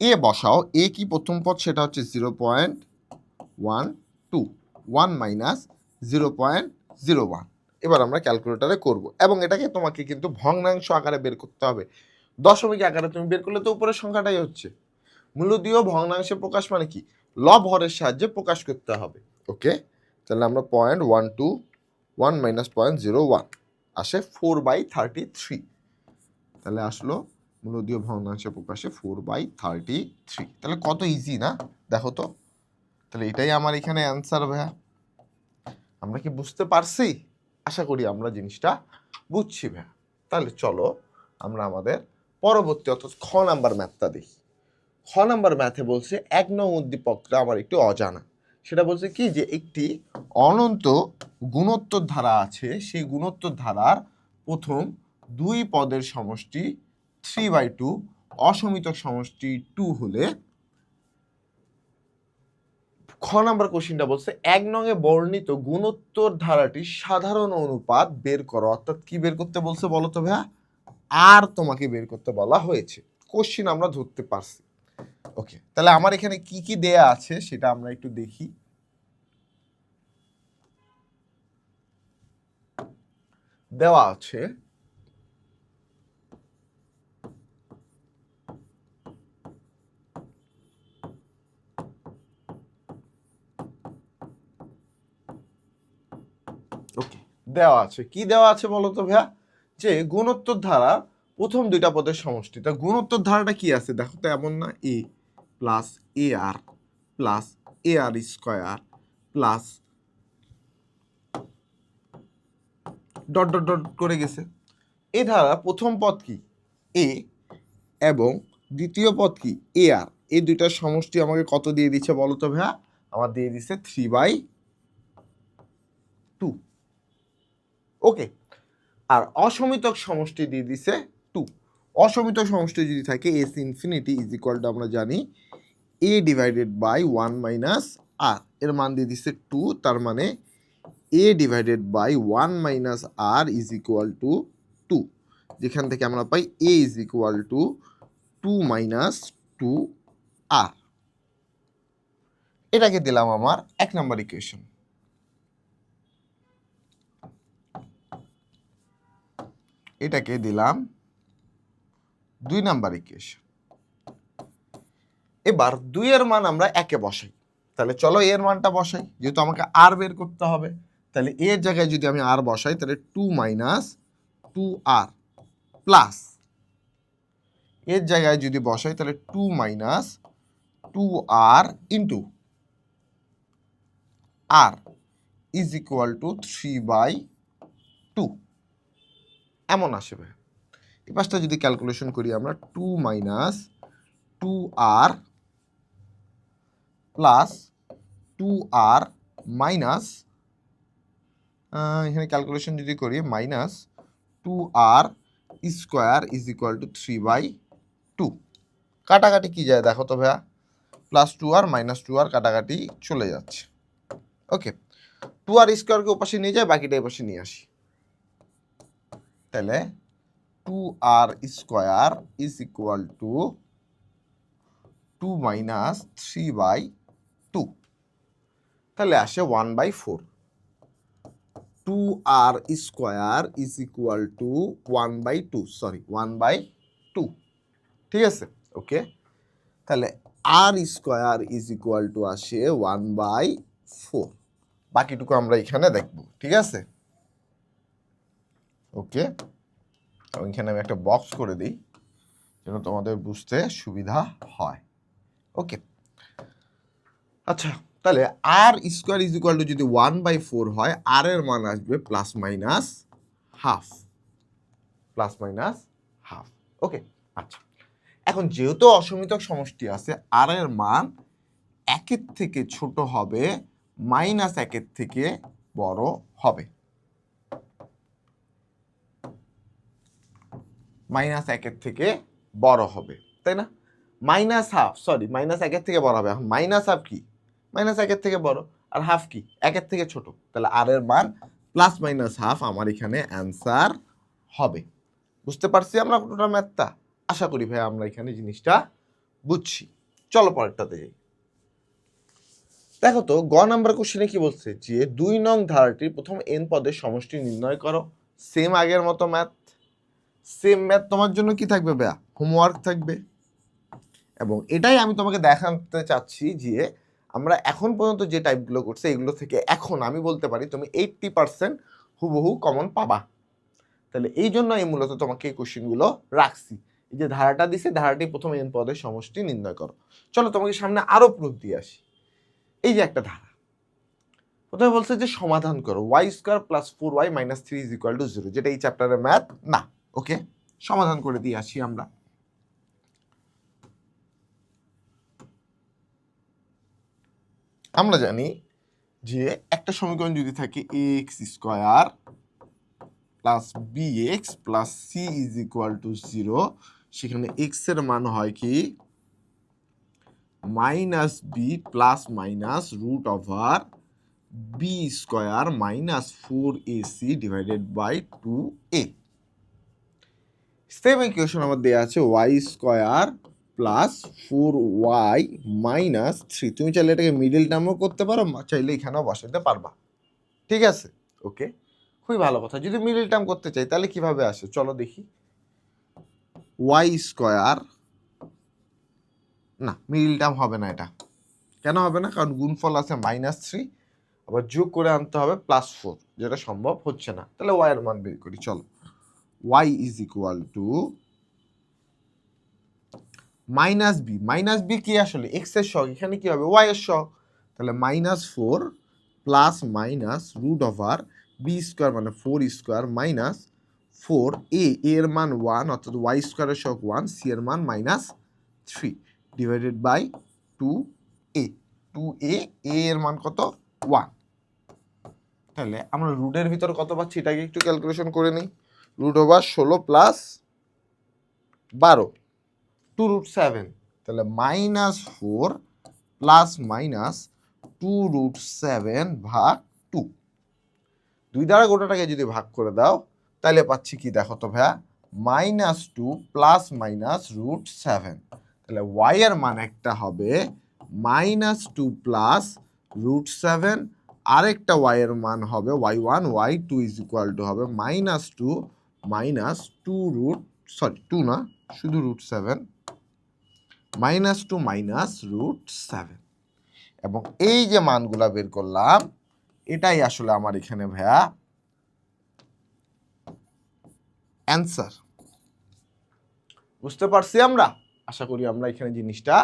এ বসাও, এ কি প্রথম পদ, সেটা হচ্ছে 0.12, 1 মাইনাস 0.01। এবার আমরা ক্যালকুলেটারে করব, এবং এটাকে তোমাকে কিন্তু ভগ্নাংশ আকারে বের করতে হবে। দশমিক আকারে তুমি বের করলে তো উপরের সংখ্যাটাই হচ্ছে। মূলদীয় ভগ্নাংশে প্রকাশ মানে কি, লব হরের সাহায্যে প্রকাশ করতে হবে। ওকে, তাহলে আমরা 0.121 মাইনাস 0.01 আসে 4/33। তাহলে আসলো মূলদীয় ভগ্নাংশে প্রকাশে 4/33। তাহলে কত ইজি না, দেখো তো। তাহলে এটাই আমার এখানে অ্যান্সার ভাইয়া। আমরা কি বুঝতে পারছি? আশা করি আমরা জিনিসটা বুঝছি ভাইয়া। তাহলে চলো আমরা আমাদের পরবর্তী অর্থাৎ খ নাম্বার ম্যাথটা দেখি। খ নাম্বার ম্যাথে বলছে 1 নং উদ্দীপকটা আমার একটু অজানা। সেটা বলছে কি যে একটি অনন্ত গুণোত্তর ধারা আছে, সেই গুণোত্তর ধারার প্রথম দুই পদের সমষ্টি 3/2, অসমিতক সমষ্টি 2 হলে খ নাম্বার কোশ্চিনটা বলছে 1 নং এ বর্ণিত গুণোত্তর ধারাটির সাধারণ অনুপাত বের করো। অর্থাৎ কি বের করতে বলছে বলো তো ভাইয়া? আর তোমাকে বের করতে বলা হয়েছে। কোশ্চিন আমরা ধরতে পারছি। ওকে, তাহলে আমার এখানে কি কি দেয়া আছে সেটা আমরা একটু দেখি। দেওয়া আছে ওকে, দেওয়া আছে কি দেওয়া আছে বলো তো ভাইয়া? যে গুণোত্তর ধারা প্রথম দুইটা পদের সমষ্টি। তা গুণোত্তর ধারাটা কি আছে দেখো তো, এমন না a plus a r plus a r square plus dot dot dot করে গেছে। এই ধারা প্রথম পদ কি এ এবং দ্বিতীয় পদ কি এ আর, এই দুইটার সমষ্টি আমাকে কত দিয়ে দিচ্ছে বলো তো ভাইয়া? আমার দিয়ে দিচ্ছে 3/2। ওকে, আর অসমিতক সমষ্টি দিয়ে দিছে 2। অসমিতক সমষ্টি যদি থাকে S infinity is equal to আমরা জানি a divided by 1 minus r, এর মান দিয়ে দিচ্ছে 2। তার মানে a divided by 1 minus r is equal to 2, যেখান থেকে আমরা পাই a is equal to 2 minus 2 r. এটাকে দিলাম আমার 1 নম্বর ইকুয়েশন। এটাকে দিলাম 2 নাম্বার ইকুয়েশন। এবার 2 এর মান আমরা একে বসাই। তাহলে চলো এর মানটা বসাই, যেহেতু আমাকে আর বের করতে হবে। তাহলে এর জায়গায় যদি আমি আর বসাই তাহলে 2 মাইনাস 2 আর প্লাস এর জায়গায় যদি বসাই তাহলে 2 minus 2 r into r is equal to 3/2 এমন আসবে। এই পাশটা যদি ক্যালকুলেশন করি আমরা 2 minus 2 r plus 2 r minus, এখানে ক্যালকুলেশন যদি করি minus 2 r square is equal to 3/2। কাটাকাটি কি যায় দেখো তো ভাইয়া? প্লাস 2 আর মাইনাস 2 আর কাটাকাটি চলে যাচ্ছে। ওকে, 2 আর স্কোয়ারকে ওপাশে নিয়ে যায়, বাকিটা এপাশে নিয়ে আসি। তাহলে 2 r square is equal to 2 minus 3/2। তাহলে আসে 1/4। 2 r square is equal to 1/2, sorry 1/2। ঠিক আছে, ওকে। তাহলে r square is equal to আসে 1/4। বাকিটুকু আমরা এখানে দেখব। ঠিক আছে, ওকে। এখানে আমি একটা বক্স করে দিই যেন তোমাদের বুঝতে সুবিধা হয়। ওকে, আচ্ছা, তাহলে r square is equal to যদি 1/4 হয়, আর এর মান আসবে plus minus half. Plus minus half. Okay, আচ্ছা। এখন যেহেতু অসমিতক সমষ্টি আছে, আর এর মান 1-এর থেকে ছোট হবে, মাইনাস 1-এর থেকে বড় হবে। মাইনাস 1-এর থেকে বড় হবে, তাই না? মাইনাস হাফ, সরি মাইনাস 1-এর থেকে বড় হবে। এখন মাইনাস হাফ কি? মাইনাস 1-এর থেকে বড়। আর হাফ কি? 1-এর থেকে ছোট। তাহলে আর এর মান প্লাস মাইনাস হাফ আমার এখানে অ্যান্সার হবে। বুঝতে পারছি আমরা পুরোটা ম্যাথটা? আশা করি ভাই আমরা এখানে জিনিসটা বুঝছি, চলো পরেরটাতে যাই। দেখো তো গ নাম্বার কোশ্চেনে কি বলছে যে 2 নং ধারাটির প্রথম n পদের সমষ্টি নির্ণয় করো। সেম আগের মতো ম্যাথ, সেম ম্যাথ তোমার জন্য কি থাকবে ভাইয়া, হোমওয়ার্ক থাকবে। এবং এটাই আমি তোমাকে দেখাতে চাচ্ছি যে আমরা এখন পর্যন্ত যে টাইপগুলো করছি এগুলো থেকে এখন আমি বলতে পারি তুমি 80% হুবহু কমন পাবা। তাহলে এই জন্য আমি মূলত তোমাকে এই কোশ্চেনগুলো রাখছি। এই যে ধারাটা দিছে, ধারাটি প্রথম n পদের সমষ্টি নির্ণয় করো। চলো তোমাকে সামনে আরো প্রুফ দিয়ে আসি। এই যে একটা ধারা, প্রথমে বলছে যে সমাধান করো y² + 4y - 3 = 0, যেটা এই চ্যাপ্টারের ম্যাথ না। ওকে, সমাধান করে দিয়ে আসি আমরা। আমরা জানি যে একটা সমীকরণ যদি থাকে ax² + bx + c = 0, সেখানে x এর মান হয় কি -b ± √b² - 4ac / 2a। Same equation আমার দেয়া আছে y² + 4y - 3। তুমি চাইলে এটাকে মিডল টার্মও করতে পারো, চাইলে এখানেও বসাতে পারবা। ঠিক আছে, ওকে, খুবই ভালো কথা। যদি মিডল টার্ম করতে চাই তাহলে কিভাবে আসে চলো দেখি। y², না মিডল টার্ম হবে না, এটা কেন হবে না, কারণ গুণফল আছে -3, আবার যোগ করে আনতে হবে +4, যেটা সম্ভব হচ্ছে না। তাহলে y এর মান বের করি, চলো। y = -b কি আসলে x এর সহগ, এখানে কি হবে y এর সহগ, তাহলে -4 ± √b² মানে 4² - 4a, এর মান 1, অর্থাৎ y² এর সহগ 1, c এর মান -3 / 2a। 2a, a এর মান কত 1। তাহলে আমরা রুটের ভিতর কত পাচ্ছি এটাকে একটু ক্যালকুলেশন করে নিই। √16 + 12 2√7, তাহলে -4 ± 2√7/2। 2 দ্বারা গোটাটাকে যদি ভাগ করে দাও তাহলে পাচ্ছি কি দেখো তো ভাইয়া, -2 ± √7। তাহলে y এর মান একটা হবে -2 +√7, আরেকটা y এর মান হবে y1 y2 = হবে -2 - 2 না, শুধু √7 -2 - √7। এবং এই যে মানগুলা বের করলাম এটাই আসলে আমার এখানে ভাইয়া অ্যান্সার। বুঝতে পারছি আমরা? আশা করি আমরা এখানে জিনিসটা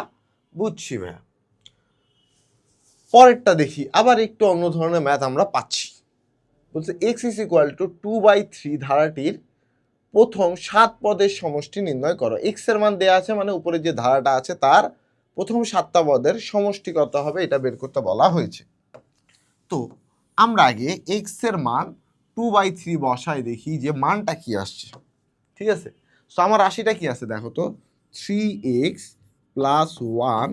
বুঝছি ভাইয়া। পরেরটা দেখি, আবার একটু অন্য ধরনের ম্যাথ আমরা পাচ্ছি। বলছে x = 2/3 ধারাটির প্রথম 7 পদের সমষ্টি নির্ণয় করো। x এর মান দেয়া আছে, মানে উপরে যে ধারাটা আছে তার প্রথম 7টা পদের সমষ্টি কত হবে এটা বের করতে বলা হয়েছে। তো আমরা আগে x এর মান 2/3 বসাই, দেখি যে মানটা কি আসছে। ঠিক আছে, সো আমার রাশিটা কি আছে দেখো তো, 3x + 1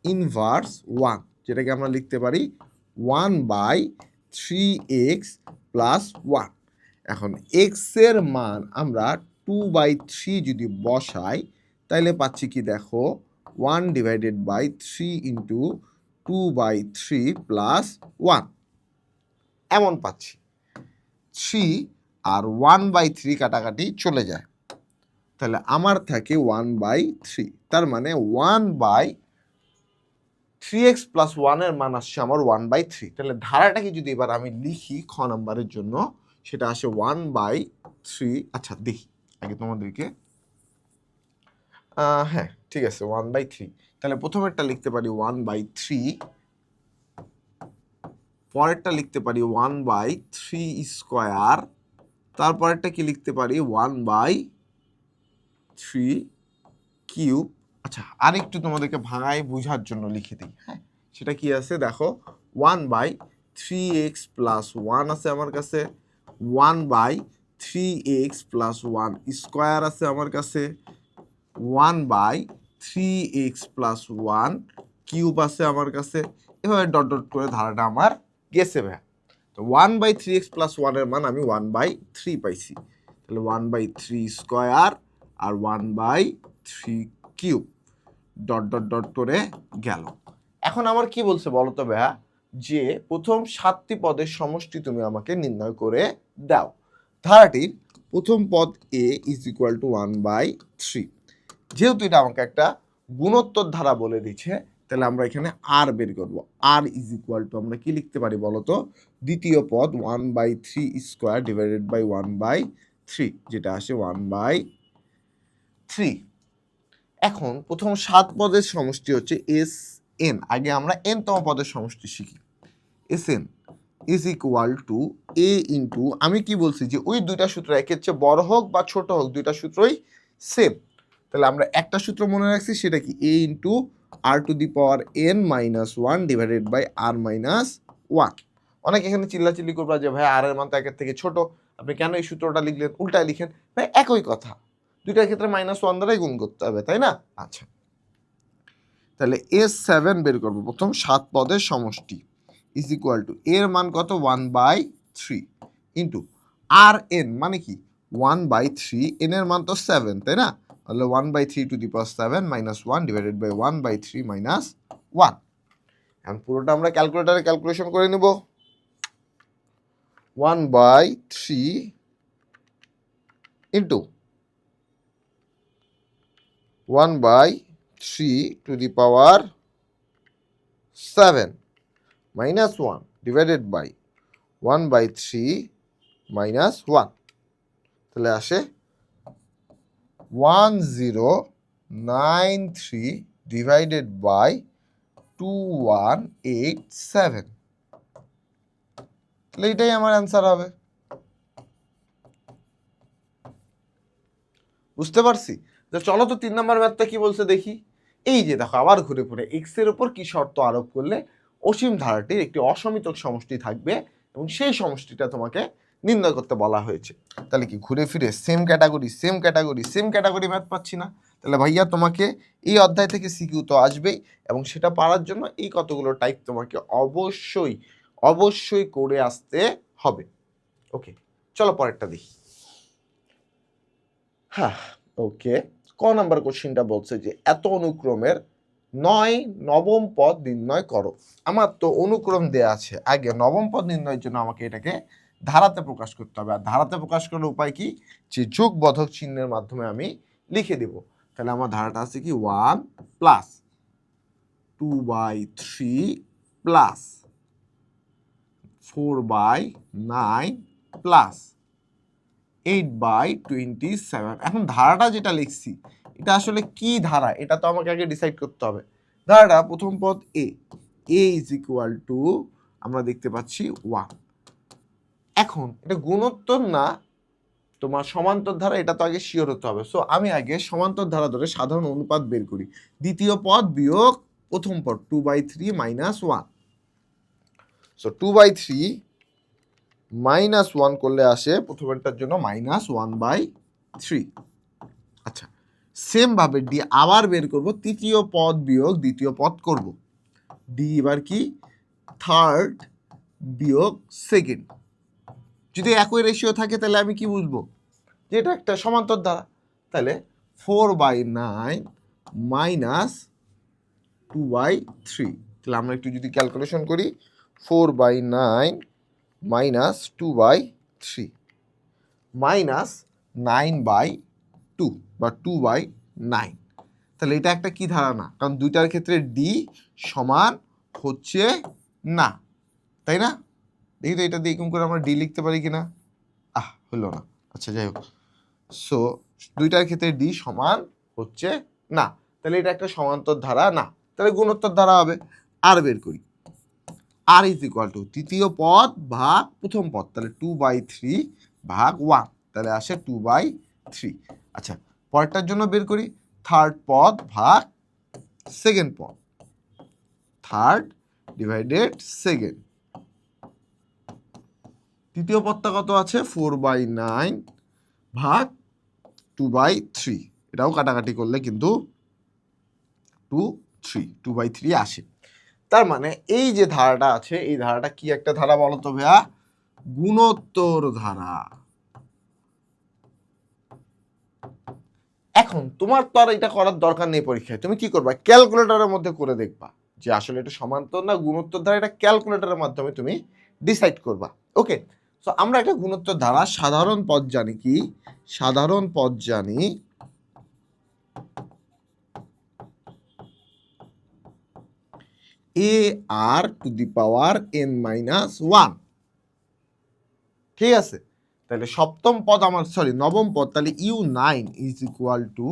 ইনভার্স 1, যেটাকে আমরা লিখতে পারি 1/3x + 1। এখন x এর মান আমরা 2/3 যদি বসাই তাহলে পাচ্ছি কি দেখো, 1/3 × 2/3 + 1 এমন পাচ্ছি। 3 আর 1/3 কাটাকাটি চলে যায়, তাহলে আমার থাকে 1/3, তার মানে 1/3x + 1 এর মান আসছে আমার 1/3। তাহলে ধারাটাকে যদি এবার আমি লিখি খ নাম্বারের জন্য, সেটা আসে 1/3। আচ্ছা দেখি আগে তোমাদেরকে, হ্যাঁ ঠিক আছে 1/3। তাহলে প্রথমেরটা লিখতে পারি 1/3, পরেরটা লিখতে পারি 1/3², তারপরেরটা কি লিখতে পারি 1/3³ আচ্ছা আরেকটু তোমাদেরকে ভাঙায় বোঝার জন্য লিখে দিই। হ্যাঁ, সেটা কি আছে দেখো, 1/3x + 1 আছে আমার কাছে, 1/3x + 1 স্কোয়ার আছে আমার কাছে, 1/3x + 1³ আছে আমার কাছে। এভাবে ডট ডট করে ধারাটা আমার গেছে ভাইয়া। তো 1/3x + 1 এর মান আমি 1/3 পাইছি। তাহলে 1/3² আর 1/3³ ডট ডট ডট করে গেল। এখন আমার কি বলছে বলো তো ভাইয়া, যে প্রথম 7টি পদের সমষ্টি তুমি আমাকে নির্ণয় করে দাও। ধারাটির প্রথম পদ a ইজ ইকুয়াল টু 1/3। যেহেতু এটা আমাকে একটা গুণোত্তর ধারা বলে দিচ্ছে, তাহলে আমরা এখানে আর বের করব। আর ইজ ইকুয়াল টু আমরা কি লিখতে পারি বলো তো, দ্বিতীয় পদ 1/3 স্কোয়ার ডিভাইডেড বাই 1/3, যেটা আসে 1/3। এখন প্রথম 7 পদের সমষ্টি হচ্ছে এস এন। আগে আমরা এন তম পদের সমষ্টি শিখি। S n is equal to a into, আমি কি বলছি যে ওই দুইটা সূত্র একের চেয়ে বড় হোক বা ছোট হোক দুইটা সূত্রই সেম। তাহলে আমরা একটা সূত্র মনে রাখছি, সেটা কি a into r to the power n minus one divided by r minus one. অনেক এখানে চিল্লাচিল্লি করবা যে ভাই আর এর মান তো একের থেকে ছোট, আপনি কেন এই সূত্রটা লিখলেন, উল্টায় লিখেন। ভাই একই কথা, দুইটার ক্ষেত্রে মাইনাস ওয়ান দ্বারাই গুণ করতে হবে, তাই না? আচ্ছা, তাহলে S7 বের করবো, প্রথম 7 পদের সমষ্টি ইজ ইকুয়াল টু এর মান কত 1/3 ইন্টু আর এন মানে কি 1/3, এন এর মান তো 7, তাই না? তাহলে 1/3 to the power 7 minus 1 divided by 1/3 minus 1। এখন পুরোটা আমরা ক্যালকুলেটারে ক্যালকুলেশন করে নেব। 1/3 into 1/3 to the power 7 minus 1 divided by 1/3 minus 1, তাহলে আসে 1093 divided by 2187, তাহলে এটাই আমার অ্যান্সার হবে। বুঝতে পারছি? তো চলো তো 3 নম্বর ম্যাথটা কি বলছে দেখি। এই যে দেখো, আবার ঘুরে ফিরে এক্স এর উপর কি শর্ত আরোপ করলে অসীম ধারাটির একটি অসমিতক সমষ্টি থাকবে এবং সেই সমষ্টিটা তোমাকে নির্ণয় করতে বলা হয়েছে। তাহলে কি ঘুরে ফিরে same category same category same category math পাচ্ছি না? তাহলে ভাইয়া তোমাকে এই অধ্যায় থেকে সিকিউ তো আসবেই, এবং সেটা পারার জন্য এই কতগুলো টাইপ তোমাকে অবশ্যই অবশ্যই করে আসতে হবে। ওকে, চলো পরেরটা দেখি। হ্যাঁ, ওকে, ক নাম্বার কোশ্চিনটা বলছে যে এত অনুক্রমের 9 নবম পদ নির্ণয় করো। আমার তো অনুক্রম দেয়া আছে, আগে নবম পদ নির্ণয়ের জন্য আমাকে এটাকে ধারাতে প্রকাশ করতে হবে। আর ধারাতে প্রকাশ করার উপায় কি, যে যোগ বোধক চিহ্নের মাধ্যমে আমি লিখে দেব। তাহলে আমার ধারাটা আছে কি 1 প্লাস 2/3 প্লাস 4/9 প্লাস 8/27। এখন ধারাটা যেটা লিখছি এটা আসলে কি ধারা, এটা তো আমাকে আগে ডিসাইড করতে হবে। ধারাটা প্রথম পদ এ ইজ ইকুয়াল টু আমরা দেখতে পাচ্ছি 1। এখন এটা গুণোত্তর না তোমার সমান্তর ধারা, এটা তো আগে শিওর হতে হবে। সো আমি আগে সমান্তর ধারা ধরে সাধারণ অনুপাত বের করি। দ্বিতীয় পদ বিয়োগ প্রথম পদ 2/3 মাইনাস 1। সো 2/3 মাইনাস 1 করলে আসে প্রথমেরটার জন্য মাইনাস 1/3। আচ্ছা, সেম ভাবে ডি আবার বের করব, তৃতীয় পদ বিয়োগ দ্বিতীয় পদ করব। ডি এবার কি থার্ড বিয়োগ সেকেন্ড। যদি একই রেশিও থাকে তাহলে আমি কি বুঝবো, যে এটা একটা সমান্তর ধারা। তাহলে 4/9 মাইনাস 2/3, তাহলে আমরা একটু যদি ক্যালকুলেশন করি, 4/9 মাইনাস 2/3 মাইনাস 9/2 বা 2/9। তাহলে এটা একটা কি ধারা না, কারণ দুইটার ক্ষেত্রে ডি সমান হচ্ছে না, তাই না? দেখি তো এটা দিয়ে এরকম করে আমরা ডি লিখতে পারি কিনা। হলো না। আচ্ছা, যাই হোক, সো দুইটার ক্ষেত্রে ডি সমান হচ্ছে না, তাহলে এটা একটা সমান্তর ধারা না, তাহলে গুণোত্তর ধারা হবে। আর বের করি, আর ইজ ইকুয়াল টু তৃতীয় পদ ভাগ প্রথম পদ, তাহলে 2/3 ভাগ 1, তাহলে আসে 2/3। আচ্ছা, পরেরটার জন্য বের করি, থার্ড পদ ভাগ সেকেন্ড পদ, থার্ড ডিভাইডেড সেকেন্ড। তৃতীয় পদটা কত আছে 4/9 ভাগ 2/3, এটাও কাটাকাটি করলে কিন্তু 2/3 আসে। তার মানে এই যে ধারাটা আছে, এই ধারাটা কি একটা ধারা বলতো ভাইয়া, গুণোত্তর ধারা। এখন তোমার তো আর এটা করার দরকার নেই পরীক্ষায়, তুমি কি করবা, ক্যালকুলেটরের মধ্যে করে দেখবা যে আসলে এটা সমান্তর না গুণোত্তর ধারা, এটা ক্যালকুলেটরের মাধ্যমে তুমি ডিসাইড করবা। ওকে, সো আমরা একটা গুণোত্তর ধারা সাধারণ পদ জানি, কি সাধারণ পদ জানি a r to the power n minus 1, ঠিক আছে। তাহলে সপ্তম পদ আমার, সরি নবম পদ, তাহলে u9 ইজ ইকুয়াল টু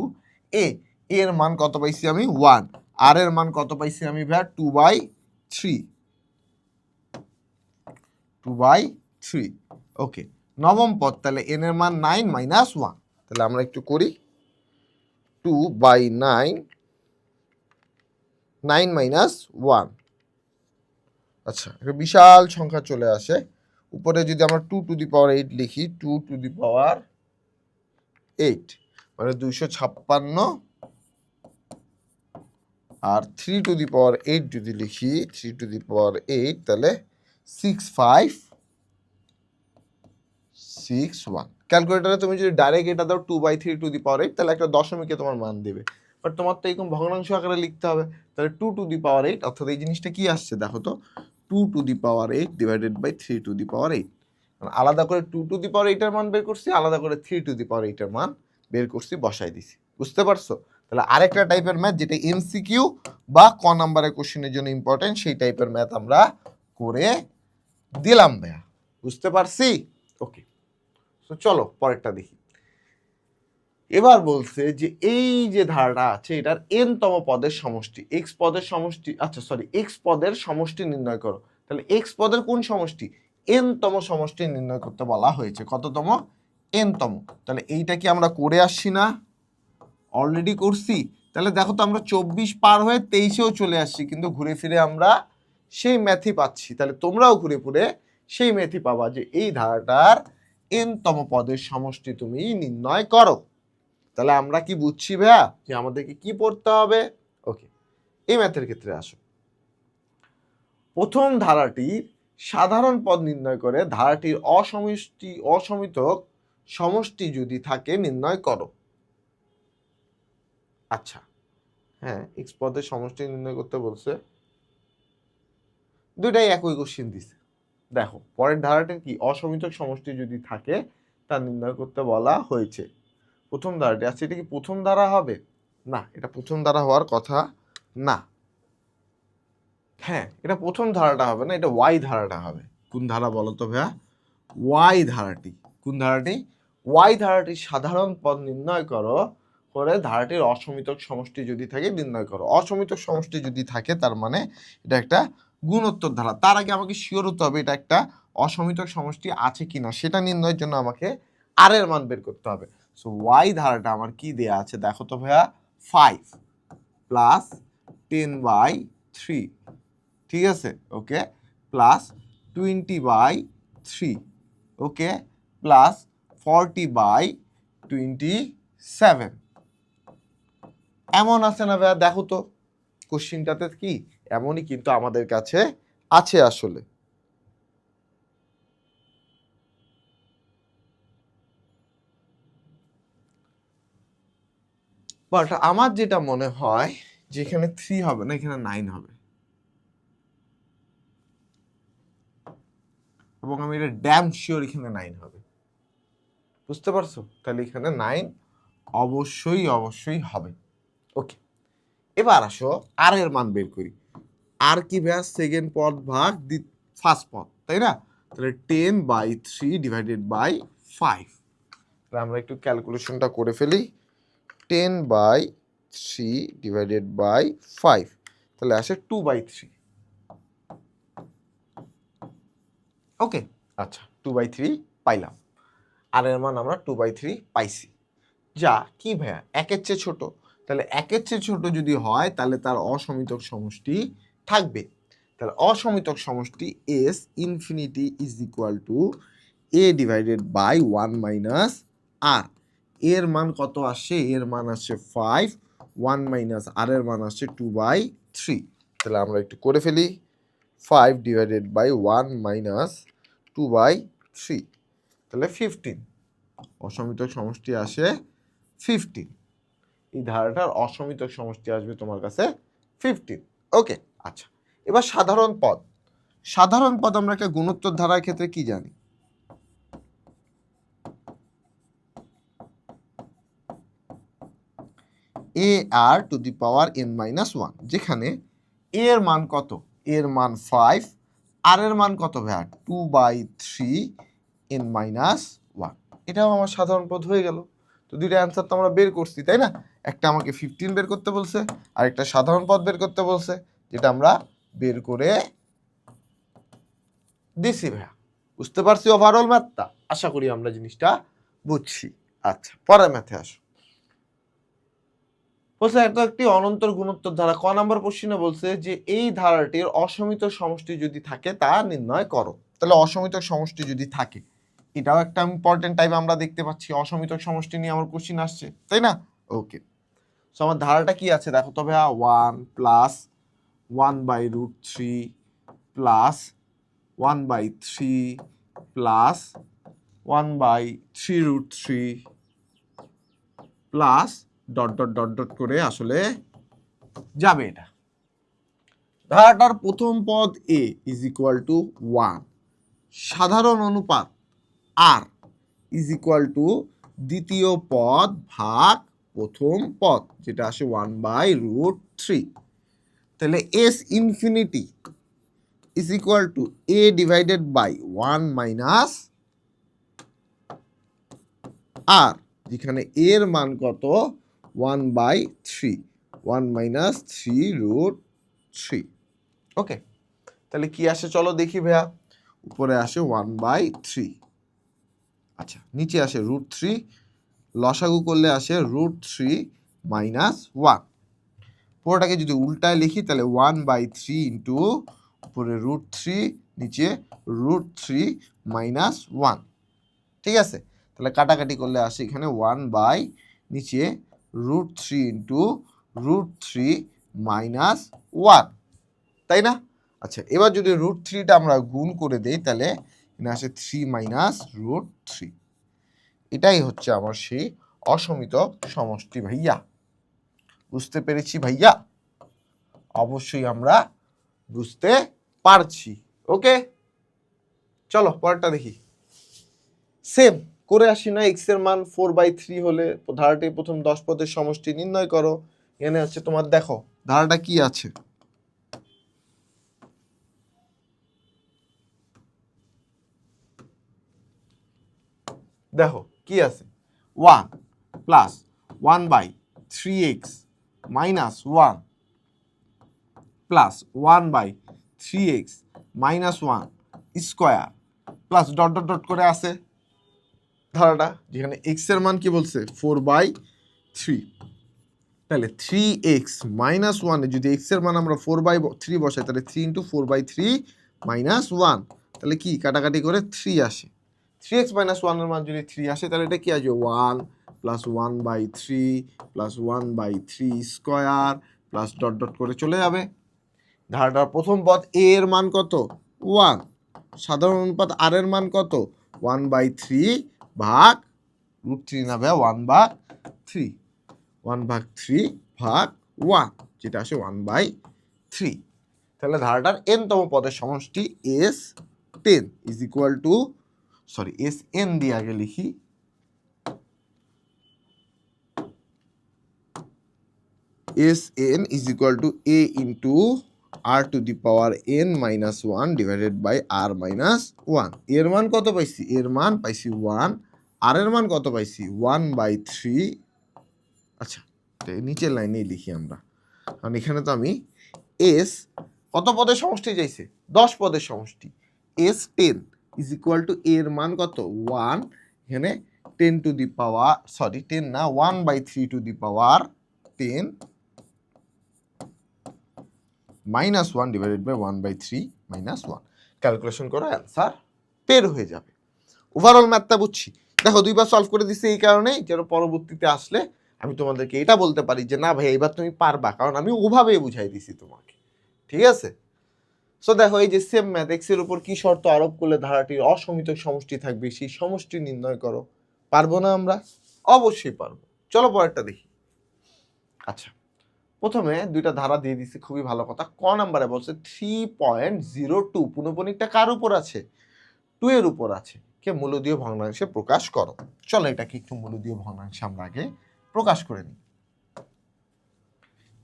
এ, এর মান কত পাইছি আমি 1, আর এর মান কত পাইছি আমি ভাই 2/3, 2/3। ওকে, নবম পদ তাহলে n এর মান 9 মাইনাস 1, তাহলে আমরা একটু করি 2/9, 9 মাইনাস 1। আচ্ছা, একটা বিশাল সংখ্যা চলে আসে, উপরে যদি আমরা 2 টু দি পাওয়ার 8 লিখি, 2 টু দি পাওয়ার 8 মানে 256, আর 3 টু দি পাওয়ার 8 যদি লিখি, 3 টু দি পাওয়ার 8 তাহলে 6561। ক্যালকুলেটারে তুমি যদি ডাইরেক্ট এটা দাও 2/3 টু দি পাওয়ার 8, তাহলে একটা দশমিকে তোমার মান দেবে, বাট তোমার তো এরকম ভগ্নাংশ আকারে লিখতে হবে। তাহলে 2 টু দি পাওয়ার 8, অর্থাৎ এই জিনিসটা কি আসছে দেখো তো, 2 to the power 8 divided by 3 to the power 8। আলাদা করে 2 টু দি পাওয়ার 8 এর মান বের করছি, আলাদা করে 3 টু দি পাওয়ার 8 এর মান বের করছি, বসাই দিছি। বুঝতে পারছো? তাহলে আরেকটা টাইপের ম্যাথ যেটা এমসিকিউ বা ক নাম্বারের কোশ্চেনের জন্য ইম্পর্টেন্ট, সেই টাইপের ম্যাথ আমরা করে দিলাম ভাইয়া। বুঝতে পারছি? ওকে, তো চলো পরেরটা দেখি। এবার বলছে যে এই যে ধারাটা আছে এটার n তম পদের সমষ্টি, x পদের সমষ্টি, আচ্ছা সরি x পদের সমষ্টি নির্ণয় করো। তাহলে x পদের কোন সমষ্টি, n তম সমষ্টি নির্ণয় করতে বলা হয়েছে। কততম? n তম। তাহলে এইটা কি আমরা করে আসছি না? অলরেডি করছি। তাহলে দেখো তো আমরা 24 পার হয়ে 23-এও চলে আসছি, কিন্তু ঘুরে ফিরে আমরা সেই ম্যাথই পাচ্ছি। তাহলে তোমরাও ঘুরে ফিরে সেই ম্যাথই পাবা যে এই ধারাটার n তম পদের সমষ্টি তুমি নির্ণয় করো। তাহলে আমরা কি বুঝছি ভাইয়া যে আমাদেরকে কি পড়তে হবে? ওকে, এই ম্যাথের ক্ষেত্রে আসো। প্রথম ধারাটির সাধারণ পদ নির্ণয় করে ধারাটির অসমিতক সমষ্টি যদি থাকে নির্ণয় করো। আচ্ছা, হ্যাঁ, এক্স পদের সমষ্টি নির্ণয় করতে বলছে, দুইটাই একই কোশ্চেন দিছে। দেখো পরের ধারাটির কি অসমিতক সমষ্টি যদি থাকে তা নির্ণয় করতে বলা হয়েছে। প্রথম ধারাটি, আচ্ছা এটা কি প্রথম ধারা হবে? না, এটা প্রথম ধারা হওয়ার কথা না। হ্যাঁ, এটা প্রথম ধারাটা হবে না, এটা ওয়াই ধারাটা হবে। কোন ধারা বলো তো ভাইয়া? ওয়াই ধারাটি। কোন ধারাটি? ওয়াই ধারাটি সাধারণ পদ নির্ণয় করো করে ধারাটির অসমিতক সমষ্টি যদি থাকে নির্ণয় করো। অসমিতক সমষ্টি যদি থাকে তার মানে এটা একটা গুণোত্তর ধারা। তার আগে আমাকে শিওর হতে হবে এটা একটা অসমিতক সমষ্টি আছে কিনা, সেটা নির্ণয়ের জন্য আমাকে আর এর মান বের করতে হবে। সো ওয়াই ধারাটা আমার কি দেয়া আছে দেখো তো ভাইয়া, 5 প্লাস 10/3, ঠিক আছে, ওকে, প্লাস 20/3, ওকে, প্লাস 40/27। এমন আছে না ভাইয়া? দেখো তো কোশ্চিনটাতে কি এমনই কিন্তু আমাদের কাছে আছে আসলে। বাট আমার যেটা মনে হয় যে এখানে 3 হবে না, এখানে 9 হবে, এবং আমি এটা ড্যাম শিওর এখানে 9 হবে। বুঝতে পারছো? তাহলে এখানে 9 অবশ্যই অবশ্যই হবে। ওকে, এবার আসো আর এর মান বের করি। আর কি ভাইয়া? সেকেন্ড পদ ভাগ ফার্স্ট পদ, তাই না? তাহলে 10/3 ডিভাইডেড বাই 5। তাহলে আমরা একটু ক্যালকুলেশনটা করে ফেলি। 10/3 ডিভাইডেড বাই 5, তাহলে আসে 2/3। ওকে, আচ্ছা 2/3 পাইলাম। আর এর মান আমরা 2/3 পাইছি। যা কি ভাইয়া একের চেয়ে ছোট, তাহলে একের চেয়ে ছোট যদি হয় তাহলে তার অসমিতক সমষ্টি থাকবে। তাহলে অসমিতক সমষ্টি S infinity is equal to a divided by 1 minus r. এর মান কত আসছে? এর মান আসছে 5, 1 মাইনাস আর এর মান আসছে 2/3। তাহলে আমরা একটু করে ফেলি, 5 ডিভাইডেড বাই 1 মাইনাস 2/3, তাহলে 15। অসমিতক সমষ্টি আসে 15। এই ধারাটার অসমিতক সমষ্টি আসবে তোমার কাছে 15। ওকে, আচ্ছা, এবার সাধারণ পদ। সাধারণ পদ আমরা একটা গুণোত্তর ধারার ক্ষেত্রে কি জানি? A r to the power n minus one, যেখানে এ এর মান কত? এর মান 5, আর এর মান কত ভাইয়া? 2/3 n মাইনাস ওয়ান। এটাও আমার সাধারণ পদ হয়ে গেল। তো দুইটা অ্যান্সার তো আমরা বের করছি, তাই না? একটা আমাকে 15 বের করতে বলছে, আর একটা সাধারণ পদ বের করতে বলছে, যেটা আমরা বের করে দিছি ভাইয়া। বুঝতে পারছি ওভারঅল ম্যাথটা? আশা করি আমরা জিনিসটা বুঝছি। আচ্ছা, পরের ম্যাথে আসো। বলছে এটা একটি অনন্তর গুণোত্তর ধারা। ক নাম্বার কোশ্চেনে বলছে যে এই ধারাটির অসমিত সমষ্টি যদি থাকে তা নির্ণয় করো। তাহলে অসমিত সমষ্টি যদি থাকে, এটাও একটা ইম্পর্টেন্ট টাইপ আমরা দেখতে পাচ্ছি। অসমিত সমষ্টি নিয়ে আমার কোশ্চেন আসছে, তাই না? ওকে, সো আমার ধারাটা কি আছে দেখো তো ভাইয়া। 1 plus 1/√3 plus 1/3 plus 1/3√3 plus dot dot dot dot করে আসলে যাবে এটা। ধারাটার প্রথম পদ a ইজ ইকুয়াল টু 1, সাধারণ অনুপাত r ইজ ইকুয়াল টু দ্বিতীয় পদ ভাগ প্রথম পদ, যেটা আসে 1/√3। তাহলে s infinity is equal to a divided by 1 minus r, যেখানে এর মান কত? 1/3, 1 মাইনাস 3√3। ওকে, তাহলে কি আসে চলো দেখি ভাইয়া। উপরে আসে 1/3, আচ্ছা নিচে আসে √3, লসাগু করলে আসে √3 মাইনাস 1। পুরোটাকে যদি উল্টায় লিখি তাহলে 1/3 ইন্টু উপরে √3, নিচে √3 মাইনাস 1। ঠিক আছে, তাহলে কাটাকাটি করলে আসে এখানে 1 নিচে √3 ইন্টু √3 মাইনাস 1, তাই না? আচ্ছা, এবার যদি √3টা আমরা গুণ করে দেই তাহলে এখানে আসে 3 মাইনাস √3। এটাই হচ্ছে আমার সেই অসমিতক সমষ্টি ভাইয়া। বুঝতে পেরেছি ভাইয়া? অবশ্যই আমরা বুঝতে পারছি। ওকে, চলো পরেরটা দেখি। সেম করে আসি না? x এর মান 4/3 হলে ধারাটির প্রথম 10 পদের সমষ্টি নির্ণয় করো। এখানে হচ্ছে তোমার দেখো ধারাটা কি আছে। দেখো কি আছে, 1 plus 1/3x minus 1 plus 1/3x minus 1 square plus dot dot dot করে আছে ধারাটা, যেখানে x এর মান কি বলছে? 4/3। তাহলে 3x মাইনাস 1 যদি x এর মান আমরা 4/3 বসাই তাহলে 3 ইন্টু 4/3 মাইনাস 1, তাহলে কি কাটাকাটি করে 3 আসে। 3x মাইনাস 1 এর মান যদি 3 আসে তাহলে এটা কি আসবে? 1 plus 1/3 plus 1/3 square plus dot dot করে চলে যাবে। ধারাটার প্রথম পদ a এর মান কত? 1, সাধারণ অনুপাত r এর মান কত? 1/3 ভাগ √3 না ভাই 1/3, 1/3 ভাগ 1, যেটা আসে 1/3। তাহলে ধারাটার n তম পদের সমষ্টি S10 is equal to, sorry Sn দিয়ে আগে লিখি, Sn is equal to a into r to the power n minus 1 divided by r minus 1। এর মান কত পাইছি? এর মান পাইছি 1, আর এর মান কত পাইছি? 1/3। আচ্ছা, নিচের লাইনেই লিখি আমরা, কারণ এখানে তো আমি এস কত পদের সমষ্টি চাইছে? 10 পদের সমষ্টি। S10 ইজ ইকুয়াল টু এর মান কত? 1, এখানে 10 টু দি পাওয়ার, সরি 10 না, 1/3 to the power 10 minus 1 divided by 1/3 minus 1। Calculation করো, অ্যান্সার বের হয়ে যাবে। ওভারঅল ম্যাথটা বুঝছি। দেখো দুইবার সলভ করে দিচ্ছি এই কারণেই যেন পরবর্তীতে আসলে আমি তোমাদেরকে এটা বলতে পারি যে না ভাই এবার তুমি পারবা, কারণ আমি ওভাবেই বুঝাই দিছি তোমাকে। ঠিক আছে, সো দেখো এই যে সেম ম্যাথ, এক্স এর উপর কি শর্ত আরোপ করলে ধারাটির অসমিতক সমষ্টি থাকবে সেই সমষ্টি নির্ণয় করো। পারবো না আমরা? অবশ্যই পারবো। চলো পরেরটা দেখি। আচ্ছা, প্রথমে দুইটা ধারা দিয়ে দিছি, খুবই ভালো কথা। ক নাম্বারে বলছে 3.02 পুনঃপুনিকটা কার উপর আছে? 2 এর উপর আছে। কে মূলদীয় ভগ্নাংশে প্রকাশ করো। চলো এটাকে একটু মূলদীয় ভগ্নাংশে আমরা আগে প্রকাশ করে নিই।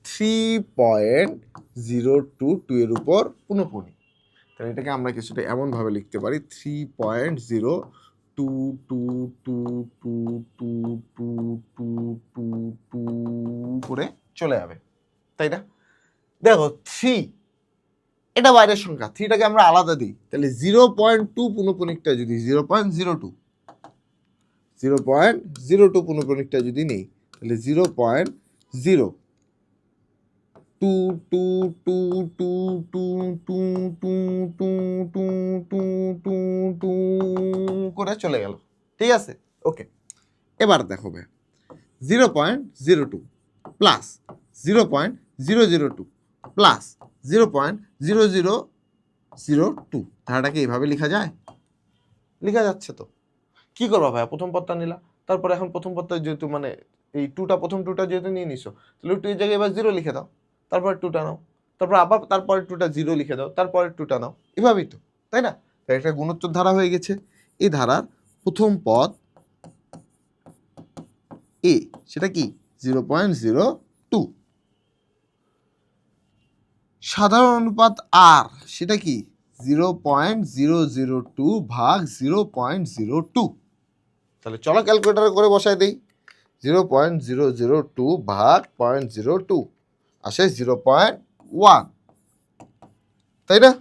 3.02 2 এর উপর পুনঃপুনিক, তাহলে এটাকে আমরা কিছুটা এমন ভাবে লিখতে পারি 3.0222222222 করে চলে যাবে, তাই না? দেখো 3 এটা বাইরের সংখ্যা, 3টাকে আমরা আলাদা দিই, তাহলে 0.2 পুনঃপুনিকটা যদি 0.02 পুনঃপুনিকটা যদি নেই, তাহলে 0.0 two two two two two two two two two two two two করে চলে গেল, ঠিক আছে? ওকে, এবার দেখো ভাই 0.02 প্লাস 0.002 প্লাস 0.0002, ধারাটাকে এইভাবে লেখা যায়? লেখা যাচ্ছে তো। কি করবা ভাইয়া? প্রথম পদটা নিলা, তারপরে এখন প্রথম পদটা যেহেতু মানে এই প্রথম টুটা যেহেতু নিয়ে নিছো, তাহলে টু এর জায়গায় এবার 0 লিখে দাও, তারপরে টুটা নাও, তারপর আবার তারপরে টুটা 0 লিখে দাও, তারপরে টুটা নাও, এভাবেই তো, তাই না? তাই একটা গুণোত্তর ধারা হয়ে গেছে। এই ধারার প্রথম পদ এ, সেটা কি 0.02, সাধারণ অনুপাত আর, সেটা কি 0.002 ভাগ 0.02। তাহলে চলো ক্যালকুলেটারে করে বসায় দেই। 0.002 ভাগ 0.02 আসে 0.1, তাই না?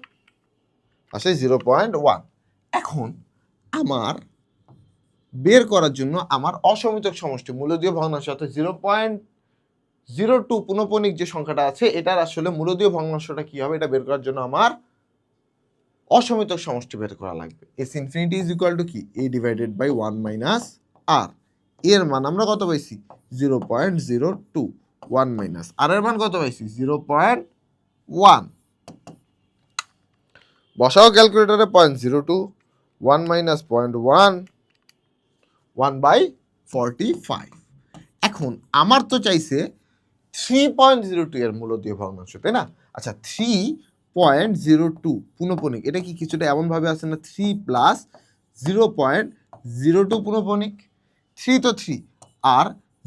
আসে 0.1। এখন আমার বের করার জন্য আমার অসমিতক সমষ্টি মূলদীয় ভগ্নাংশ অর্থাৎ 0.02 পুনঃপুনিক যে সংখ্যাটা আছে, এটার আসলে মূলদীয় ভগ্নাংশটা কি হবে, এটা বের করার জন্য আমার অসমিতক সমষ্টি বের করা লাগবে। S infinity is equal two কি a divided by 1 minus r. এর মান আমরা কত পাইছি? 0.02, 1 মাইনাস আর এর মান কত পাইছি? 0.1। বসাও ক্যালকুলেটরে 0.02, 1 মাইনাস 0.1, 1/45। এখন আমার তো চাইছে 3.02 এর মূলদীয় ভগ্নাংশ, তাই না? আচ্ছা, 3.02 পুনঃপুনিক, এটা কি কিছুটা এমন ভাবে আছে না 3 প্লাস 0.02 পুনঃপুনিক? 3 তো 3, আর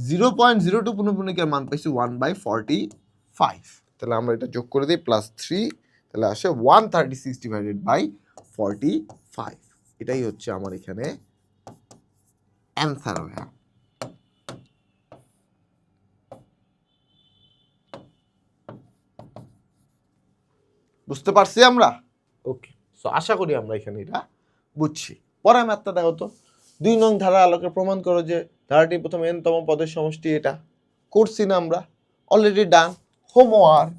0.02 পুনঃপুনিকের মান পাইছি 1/45। তাহলে আমরা এটা যোগ করে দিই +3, তাহলে আসে 136 ডিভাইডেড বাই 45। এটাই হচ্ছে আমার এখানে অ্যান্সার ভাইয়া। বুঝতে পারছি আমরা? ওকে, সো আশা করি আমরা এখানে এটা বুঝছি। পরে ম্যাথটা দেখো তো, 2 নং ধারা আলোকে প্রমাণ করো যে ধারাটি প্রথম n তম পদের সমষ্টি। এটা করছি না আমরা, অলরেডি ডান, হোমওয়ার্ক।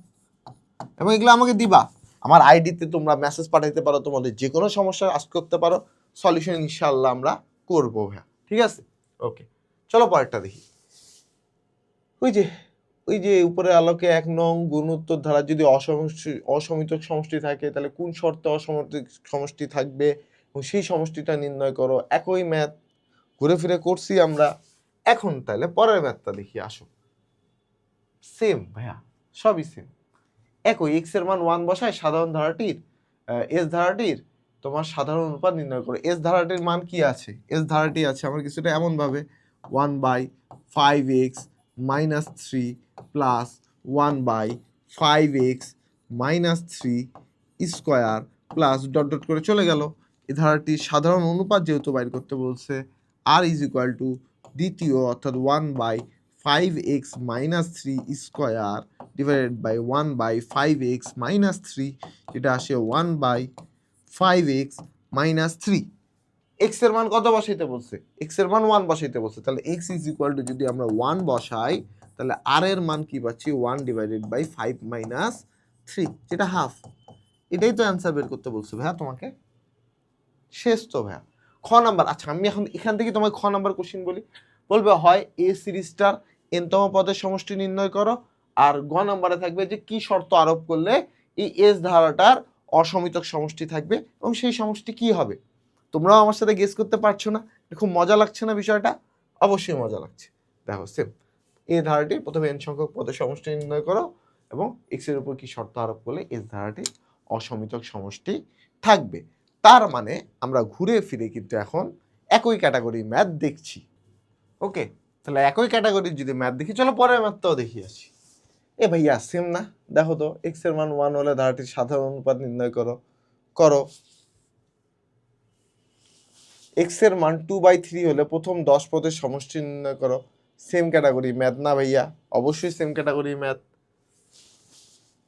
এবং এগুলো আমাকে দিবা, আমার আইডিতে তোমরা মেসেজ পাঠাইতে পারো, তোমাদের যে কোনো সমস্যা আস্ক করতে পারো, সলিউশন ইনশাআল্লাহ আমরা করবো ভাইয়া, ঠিক আছে? ওকে, চলো পরেরটা দেখি। ওই যে উপরে আলোকে 1 নং গুণোত্তর ধারা যদি অসমিতক সমষ্টি থাকে, তাহলে কোন শর্তে অসমিতক সমষ্টি থাকবে এবং সেই সমষ্টিটা নির্ণয় করো। একই ম্যাথ ঘুরে ফিরে করছি আমরা। এখন তাহলে পরের ম্যাথটা দেখি, আসো। সেম ভাইয়া, সবই সেম, একই। এক্স এর মান 1 বসায় সাধারণ ধারাটির এস ধারাটির তোমার সাধারণ অনুপাত নির্ণয় করো। এস ধারাটির মান কি আছে? এস ধারাটি আছে আমার কিছুটা এমন ভাবে 1/5x minus 3 plus 1/5x minus 3 square plus dot dot করে চলে গেল। এই ধারাটির সাধারণ অনুপাত যেহেতু বাইর করতে বলছে, আর ইজ ইকুয়াল টু দ্বিতীয় অর্থাৎ 1/5x minus 3 square divided by 1/5x minus 3, যেটা আসে 1/5x মাইনাস 3। এক্স এর মান কত বসাইতে বলছে? এক্স এর মান 1 বসাইতে বলছে, তাহলে এক্স ইজ ইকুয়াল টু যদি আমরা 1 বসাই, তাহলে আর এর মান কি পাচ্ছি? 1 ডিভাইডেড বাই 5 মাইনাস 3, যেটা হাফ। এটাই তো অ্যান্সার বের করতে বলছে ভাইয়া তোমাকে। শেষ তো ভাইয়া। খ নাম্বার। আচ্ছা, আমি এখন এখান থেকে তোমাকে খ নাম্বার কোশ্চিন বলি, বলবে হয় এ সিরিজটার এনতম পদের সমষ্টি নির্ণয় করো, আর গ নাম্বারে থাকবে যে কি শর্ত আরোপ করলে এই এস ধারাটার অসমিতক সমষ্টি থাকবে এবং সেই সমষ্টি কি হবে। তোমরাও আমার সাথে গেস করতে পারছো না? খুব মজা লাগছে না বিষয়টা? অবশ্যই মজা লাগছে। দেখো সেম এই ধারাটি প্রথমে n সংখ্যক পদের সমষ্টি নির্ণয় করো এবং x এর উপর কি শর্ত আরোপ করলে s ধারাটি অসমিতক সমষ্টি থাকবে। তার মানে আমরা ঘুরে ফিরে কিন্তু এখন একই ক্যাটাগরি ম্যাথ দেখছি। ওকে, তাহলে একই ক্যাটাগরির যদি ম্যাথ দেখি, চলো পরের ম্যাথটাও দেখি আসি। ভাইয়া সেম না, দেখো তো x এর মান 1 হলে ধারাটির সাধারণ অনুপাত নির্ণয় করো। x এর মান 2/3 হলে প্রথম 10 পদের সমষ্টি নির্ণয় করো। সেম ক্যাটাগরি ম্যাথ না ভাইয়া? অবশ্যই সেম ক্যাটাগরি ম্যাথ।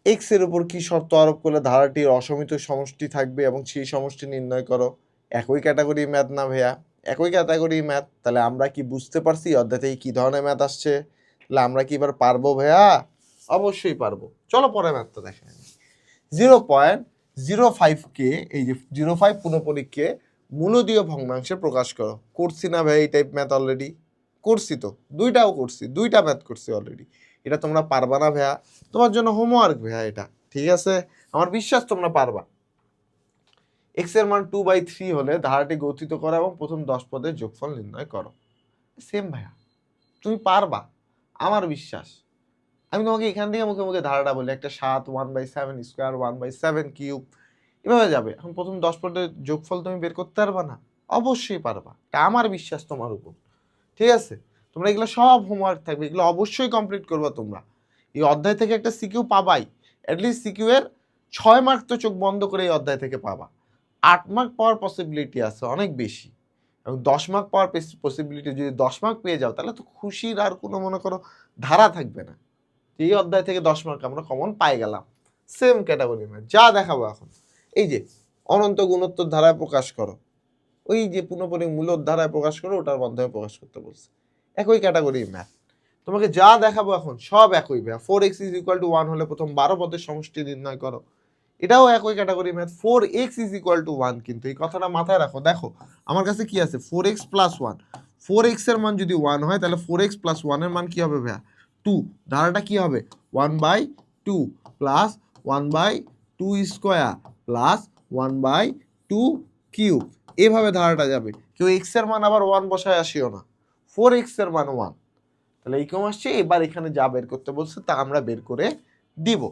x এর উপর কি শর্ত আরোপ করলে ধারাটির অসমিত সমষ্টি থাকবে এবং সেই সমষ্টি নির্ণয় করো। একই ক্যাটাগরি ম্যাথ না ভাইয়া? একই ক্যাটাগরি ম্যাথ। তাহলে আমরা কি বুঝতে পারছি অধ্যায় থেকে কি ধরনের ম্যাথ আসছে? তাহলে আমরা কি এবার পারবো ভাইয়া? অবশ্যই পারবো। চলো পরে ম্যাথটা দেখে নিই। 0.05কে, এই যে 0.5 পুনঃপরীক্ষে মূলদীয় ভগ্নাংশে প্রকাশ করো। করছি না ভাই এই টাইপ ম্যাথ? অলরেডি করছি তো, দুইটা ম্যাথ করছি অলরেডি। এটা তোমরা পারবা না ভাইয়া? তোমার জন্য হোমওয়ার্ক ভাইয়া এটা, ঠিক আছে? আমার বিশ্বাস তোমরা পারবা। x এর মান 2/3 হলে ধারাটি গঠিত করো এবং প্রথম 10 পদের যোগফল নির্ণয় করো। সেম ভাইয়া, তুমি পারবা, আমার বিশ্বাস। আমি তোমাকে এখান থেকে মুখে মুখে ধারাটা বলি, একটা 7 1/7 স্কোয়ার 1/7 কিউব, এভাবে যাবে। এখন প্রথম 10 পদের যোগফল তুমি বের করতে পারবা না? অবশ্যই পারবা, এটা আমার বিশ্বাস তোমার উপর, ঠিক আছে? তোমরা এগুলো সব হোমওয়ার্ক থাকবে, এগুলো অবশ্যই কমপ্লিট করবা তোমরা। এই অধ্যায় থেকে একটা সিকিউ পাবাই, অ্যাটলিস্ট সিকিউ এর 6 মার্ক তো চোখ বন্ধ করে এই অধ্যায় থেকে পাবা। 8 মার্ক পাওয়ার পসিবিলিটি আছে অনেক বেশি, এবং 10 মার্ক পাওয়ার পসিবিলিটি, যদি 10 মার্ক পেয়ে যাও তাহলে তো খুশির আর কোনো মনে করো ধারা থাকবে না। এই অধ্যায় থেকে 10 মার্ক আমরা কমন পাই গেলাম। সেম ক্যাটাগরি ম্যাথ যা দেখাবো এখন, এই যে অনন্ত গুণোত্তর ধারায় প্রকাশ করো, ওই যে পুনঃপরিক মূলদ ধারায় প্রকাশ করো, ওটার মাধ্যমে প্রকাশ করতে বলছে। একই ক্যাটাগরি ম্যাথ, তোমাকে যা দেখাবো এখন সব একই ভাইয়া। 4x = 1 হলে প্রথম 12 পদের সমষ্টি নির্ণয় করো। এটাও একই ক্যাটাগরি ম্যাথ। 4x = 1, কিন্তু এই কথাটা মাথায় রাখো। দেখো আমার কাছে কি আছে, 4x + 1। 4x এর মান যদি 1 হয় তাহলে 4x + 1 এর মান কি হবে ভাইয়া? 2। ধারাটা কি হবে? 1/2 প্লাস 1/2 স্কোয়ার প্লাস 1/2 কিউব, এভাবে ধারাটা যাবে। কেউ x এর মান আবার 1 বসায় আসিও না, 4x এর মান 1। তাহলে এই কম আসছে, এবার এখানে যা বের করতে বলছে তা আমরা বের করে দিব।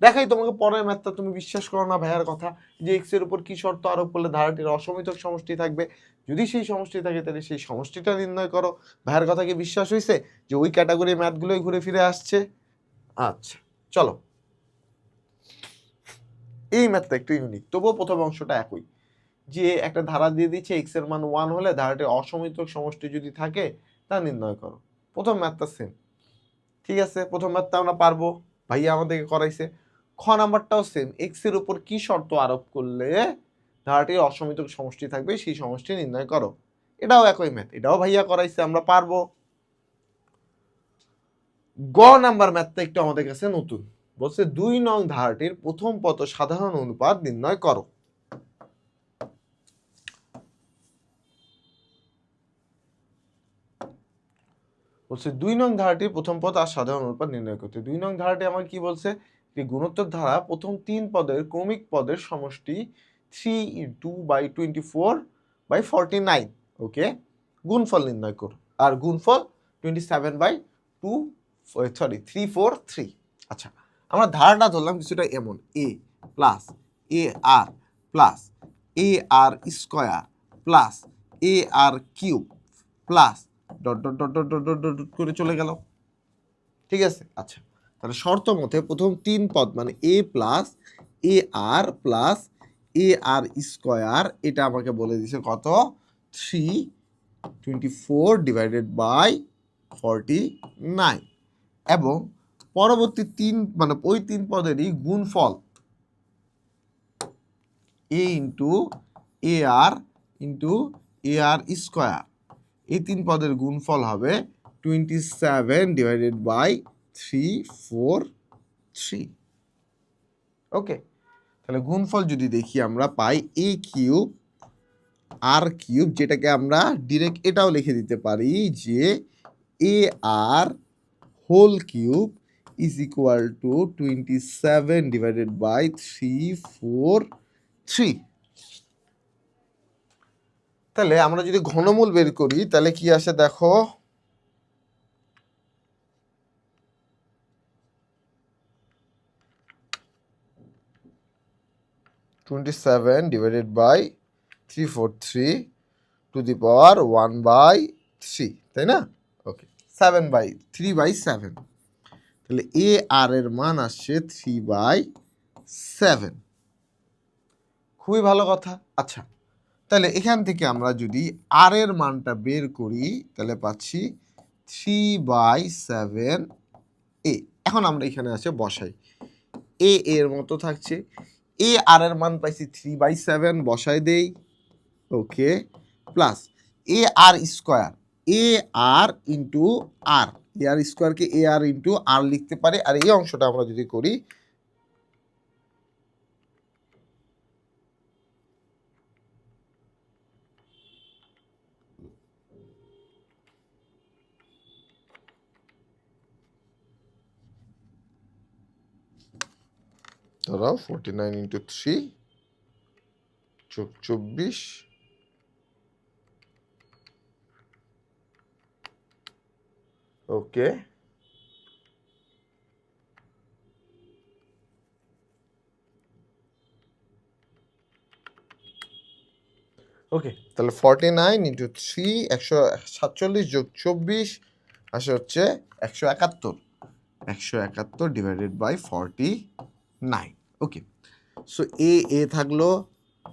দেখাই তোমাকে পরের ম্যাথটা, তুমি বিশ্বাস করো না ভাইয়ার কথা, যে x এর উপর কি শর্ত আরোপ করলে ধারাটির অসমিতক সমষ্টি থাকবে। যদি সেই সমষ্টি থাকে তাহলে সেই সমষ্টিটা নির্ণয় করো। ভাইয়ার কথা কি বিশ্বাস হয়েছে যে ওই ক্যাটাগরির ম্যাথগুলোই ঘুরে ফিরে আসছে? আচ্ছা চলো, এই ম্যাথটা একটু ইউনিক, তবুও প্রথম অংশটা একই। যে একটা ধারা দিয়ে দিচ্ছে x এর মান 1 হলে ধারাটির অসমিতক সমষ্টি যদি থাকে তা নির্ণয় করো। প্রথম ম্যাথটা সেম, ঠিক আছে? প্রথম ম্যাথটা আমরা পারবো, ভাইয়া আমাদেরকে করাইছে। খ নাম্বারটাও সেম, x এর উপর কি শর্ত আরোপ করলে ধারাটির অসমিতক সমষ্টি থাকবে সেই সমষ্টি নির্ণয় করো। এটাও একই ম্যাথ, এটাও ভাইয়া করাইছে, আমরা পারবো। গ নাম্বার ম্যাথটা একটু আমাদের কাছে নতুন, বলছে 2 নং ধারাটির প্রথম পদ সাধারণ অনুপাত নির্ণয় করো। বলছে 2 নং ধারাটির প্রথম পদ আর সাধারণ অনুপাত নির্ণয় করতে। 2 নং ধারাটি আমার কি বলছে, যে গুণোত্তর ধারা প্রথম 3 পদের ক্রমিক পদের সমষ্টি 3/24/49, ওকে, গুণফল নির্ণয় করো। আর গুণফল 343। আচ্ছা, আমরা ধারাটা ধরলাম কিছুটা এমন, a plus a r plus a r square plus a r cube plus dot dot dot dot dot dot dot dot করে চলে গেল, ঠিক আছে? আচ্ছা, তাহলে শর্ত মতে প্রথম 3 পদ মানে a plus a r plus a r square, এটা আমাকে বলে দিছে কত? 324/49, এবং পরবর্তী 3 মানে ওই 3 পদেরই গুণফল a into a r into a r square, এই 3 পদের গুণফল হবে 27/343। ওকে, তাহলে গুণফল যদি দেখি আমরা পাই a কিউব আর কিউব, যেটাকে আমরা ডিরেক্ট এটাও লিখে দিতে পারি যে a r whole cube is equal to 27/343। তাহলে আমরা যদি ঘনমূল বের করি তাহলে কি আসে দেখো, 27 ডিভাইডেড বাই 343 টু দি পাওয়ার 1/3, তাই না? ওকে, 3/7। তাহলে এ আর এর মান আসছে 3/7। খুবই ভালো কথা। আচ্ছা, তাহলে এখান থেকে আমরা যদি আর এর মানটা বের করি তাহলে পাচ্ছি 3/7 এ। এখন আমরা এখানে আছে বসাই, এ এর মতো থাকছে, এ আর এর মান পাইছি 3/7, বসাই দেই। ওকে, plus a r square, A r into r, এ আর স্কোয়ারকে এ আর ইন্টু আর লিখতে পারে। আর এই অংশটা আমরা যদি করি ধরো 49 ইন্টু 3 যোগ 24, ওকে, ওকে, তাহলে 49 ইন্টু 3 147 যোগ 24 আসে হচ্ছে 171, 171 ডিভাইডেড বাই 49। ওকে, সো এ থাকলো,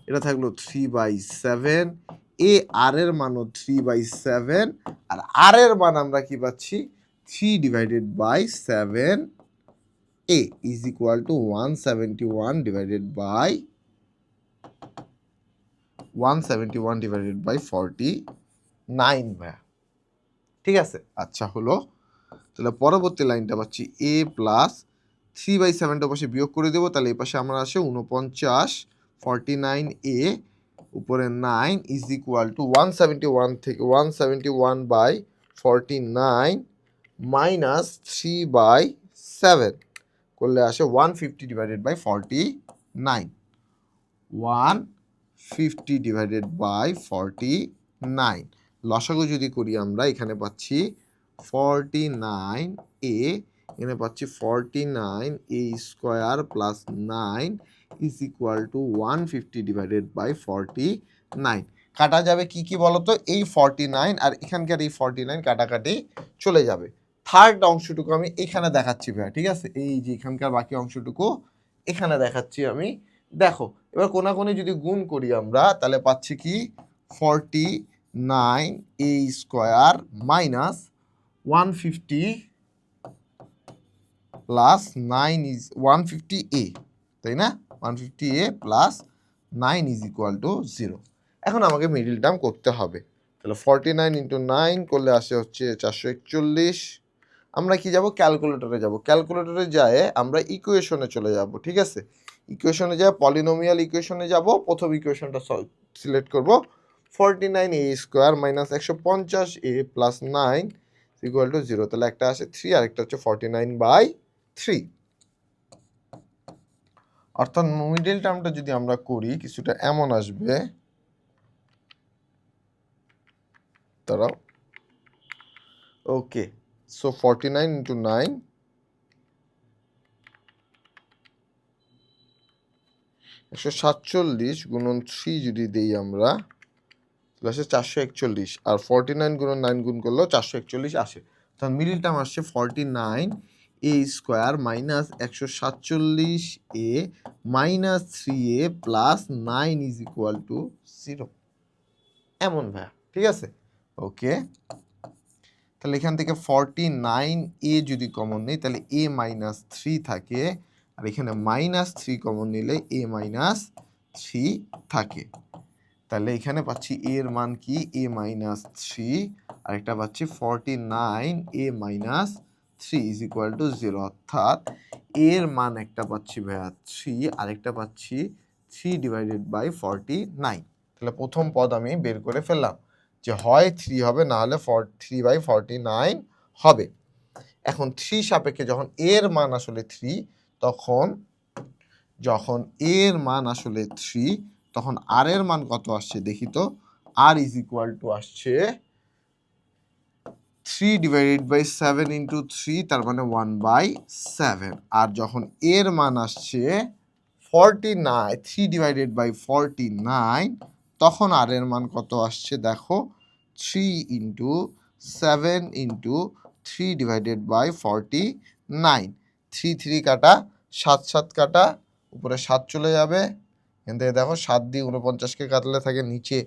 এটা থাকলো 3/7, এ আর এর মানও 3/7, আর আর এর মান আমরা কি পাচ্ছি 3 divided by 7 a is equal to 171 divided by 49 ভাইয়া। ঠিক আছে, আচ্ছা হলো। তাহলে পরবর্তী লাইনটা পাচ্ছি এ প্লাস 3/7টা পাশে বিয়োগ করে দেবো, তাহলে এই পাশে আমরা আসে 49, 49 এ উপরে 9 ইজ ইকুয়াল টু 171 থেকে 171/49 মাইনাস 3/7 করলে আসে 150 ডিভাইডেড বাই 49, 150 ডিভাইডেড বাই 49। লসাগু যদি করি আমরা এখানে পাচ্ছি 49 এ, এখানে পাচ্ছি 49 a square plus 9 is equal to 150 divided by 49। কাটা যাবে কি কি বলতো, এই 49 আর এখানকার এই 49 কাটাকাটি চলে যাবে। থার্ড অংশটুকু আমি এখানে দেখাচ্ছি ভাইয়া, ঠিক আছে? এই যে এখানকার বাকি অংশটুকু এখানে দেখাচ্ছি আমি। দেখো এবার কোনাকুনি যদি গুণ করি আমরা তাহলে পাচ্ছি কি 49 a square minus 150 plus 9 is 150 এ, তাই না? 150 a plus 9 is equal to 0। এখন আমাকে মিডিল টার্ম করতে হবে। তাহলে 49 ইন্টু 9 করলে আসে হচ্ছে 441। আমরা কি যাব, ক্যালকুলেটরে যাব। ক্যালকুলেটরে যায় আমরা ইকুয়েশনে চলে যাব, ঠিক আছে? ইকুয়েশনে যায় পলিনোমিয়াল ইকুয়েশনে যাব। প্রথম ইকুয়েশনটা সিলেক্ট করব, 49 a square minus 150 a plus 9 equal to 0। তাহলে একটা আসে 3 আর একটা হচ্ছে 49/3। অর্থাৎ মিডল টার্মটা যদি আমরা করি কিছুটা এমন আসবে, দাঁড়াও, ওকে, সো 49 ইন্টু 9 147 গুণন 3 যদি দেই আমরা তাহলে আসে 441, আর 49 গুণন 9 গুণ করলেও 441 আসে। তখন মিডিল টার্ম আসছে 49 a square minus 147 a minus 3 a plus 9 is equal to 0। এমন ভাইয়া, ঠিক আছে? ওকে, তাহলে এখান থেকে 49 এ যদি কমন নেই তাহলে এ মাইনাস 3 থাকে, আর এখানে মাইনাস 3 কমন নিলে এ মাইনাস 3 থাকে। তাহলে এখানে পাচ্ছি এর মান কি এ মাইনাস 3, আর একটা পাচ্ছি 49 এ মাইনাস 3 ইজ ইকুয়াল টু 0। অর্থাৎ এর মান একটা পাচ্ছি ভাইয়া 3, আরেকটা পাচ্ছি 3 ডিভাইডেড বাই 49। তাহলে প্রথম পদ আমি বের করে ফেললাম যে হয় 3 হবে, না হলে 3/49 হবে। এখন 3 সাপেক্ষে যখন এর মান আসলে 3, তখন এর মান আসলে 3 তখন আর এর মান কত আসছে দেখি তো। আর ইজ ইকুয়াল টু আসছে 3 ডিভাইডেড বাই 7 ইন্টু 3, তার মানে 1/7। আর যখন এর মান আসছে 49 3 ডিভাইডেড বাই 49, তখন আর এর মান কত আসছে দেখো, 3 ইন্টু 7 ইন্টু 3 ডিভাইডেড বাই 49, 3 3 কাটা, 7 7 কাটা, উপরে 7 চলে যাবে, এখান থেকে দেখো 7 দিয়ে 49কে কাটলে থাকে নিচে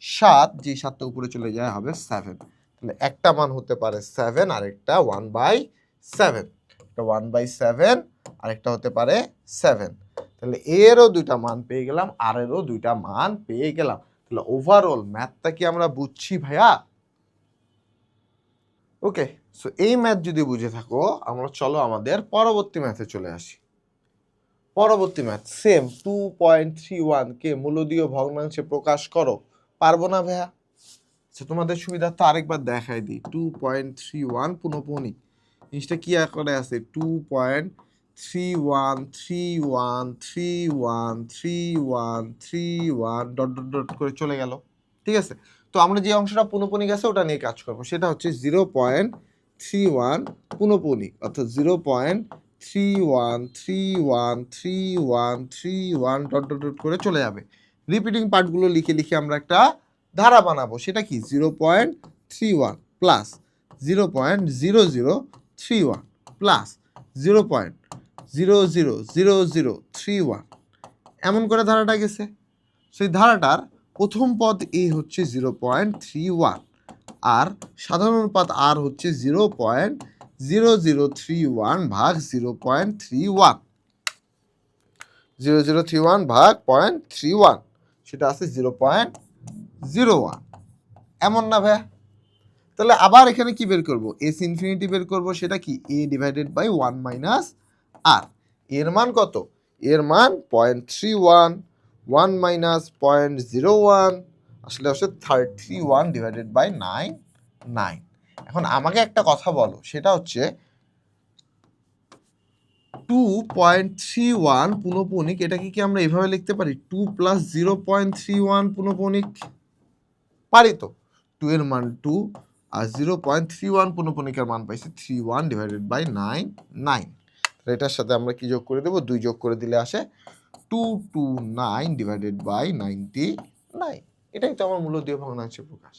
7, যে 7টা উপরে চলে যায় হবে 7। তাহলে একটা মান হতে পারে 7, আরেকটা 1/7, একটা 1/7, আরেকটা হতে পারে 7। তাহলে এরও দুইটা মান পেয়ে গেলাম, আর এরও দুইটা মান পেয়ে গেলাম। তাহলে ওভারঅল ম্যাথটা কি আমরা বুঝছি ভাইয়া? ওকে, সো এই ম্যাথ যদি বুঝে থাকো, আমরা চলো আমাদের পরবর্তী ম্যাথে চলে আসি। পরবর্তী ম্যাথ সেম, 2.31 কে মূলদীয় ভগ্নাংশে প্রকাশ করো। পারবো না ভাইয়া? আচ্ছা, তোমাদের সুবিধার্থে আরেকবার দেখাই দিই। 2.31 পুনঃপুনি জিনিসটা কি আকারে আছে, 2.3131313131 ডট ডট ডট করে চলে গেল। ঠিক আছে, তো আমরা যে অংশটা পুনঃপুনি গেছে ওটা নিয়ে কাজ করবো, সেটা হচ্ছে 0.31 পুনঃপুনি, অর্থাৎ 0.31313131 ডট ডট ডট করে চলে যাবে। রিপিটিং পার্টগুলো লিখে লিখে আমরা একটা ধারা বানাবো, সেটা কি 0.31 প্লাস 0.0031 প্লাস 0.000031, এমন করে ধারাটা গেছে। সেই ধারাটার প্রথম পদ এ হচ্ছে 0.31, আর সাধারণ অনুপাত আর হচ্ছে 0.0031 ভাগ 0.31, 0031 ভাগ 0.31, সেটা আছে 0.01, এমন না ভাইয়া? তাহলে আবার এখানে কি বের করব, এস ইনফিনিটি বের করব, সেটা কি এ ডিভাইডেড বাই 1 মাইনাস আর। এর মান কত, এর মান 0.31, 1 মাইনাস 0.01, আসলে হচ্ছে 31 ডিভাইডেড বাই 9। এখন আমাকে একটা কথা বলো, সেটা হচ্ছে 2.31 পুনঃপুনিক, এটাকে কি আমরা এভাবে লিখতে পারি 2 প্লাস 0.31 পুনঃপুনিক? পারি তো। 2 এর মান 2 আর 0.31 পুনঃপুনিকের মান পাইছি 31 ডিভাইডেড বাই 9। এটার সাথে আমরা কি যোগ করে দেবো, 2 যোগ করে দিলে আসে 229 ডিভাইডেড বাই 99। এটাই তো আমার মূলদীয় ভগ্নাংশের প্রকাশ।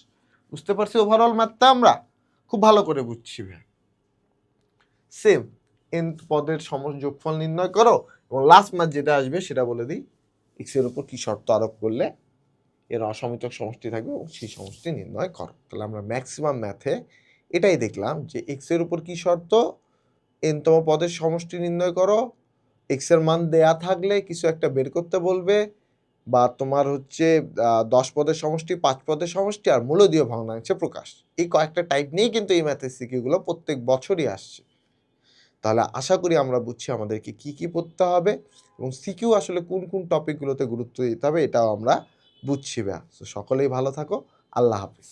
বুঝতে পারছি ওভারঅল ম্যাথটা আমরা খুব ভালো করে বুঝছি ভাই। সেম এন পদের যোগফল নির্ণয় করো, এবং লাস্ট ম্যাথ যেটা আসবে সেটা বলে দিই, এক্স এর উপর কি শর্ত আরোপ করলে এর অসমিতক সমষ্টি থাকবে এবং সেই সমষ্টি নির্ণয় করো। তাহলে আমরা ম্যাক্সিমাম ম্যাথে এটাই দেখলাম যে এক্স এর উপর কি শর্ত, এনতম পদের সমষ্টি নির্ণয় করো, এক্স এর মান দেয়া থাকলে কিছু একটা বের করতে বলবে, বা তোমার হচ্ছে 10 পদের সমষ্টি, 5 পদের সমষ্টি, আর মূলদীয় ভগ্নাংশে প্রকাশ। এই কয়েকটা টাইপ নিয়েই কিন্তু এই ম্যাথের সিকিউগুলো প্রত্যেক বছরই আসছে। তাহলে আশা করি আমরা বুঝছি আমাদেরকে কি কি পড়তে হবে এবং সিকিউ আসলে কোন কোন টপিকগুলোতে গুরুত্ব দিতে হবে, এটাও আমরা বুঝছি। সকলেই ভালো থাকো, আল্লাহ হাফিজ।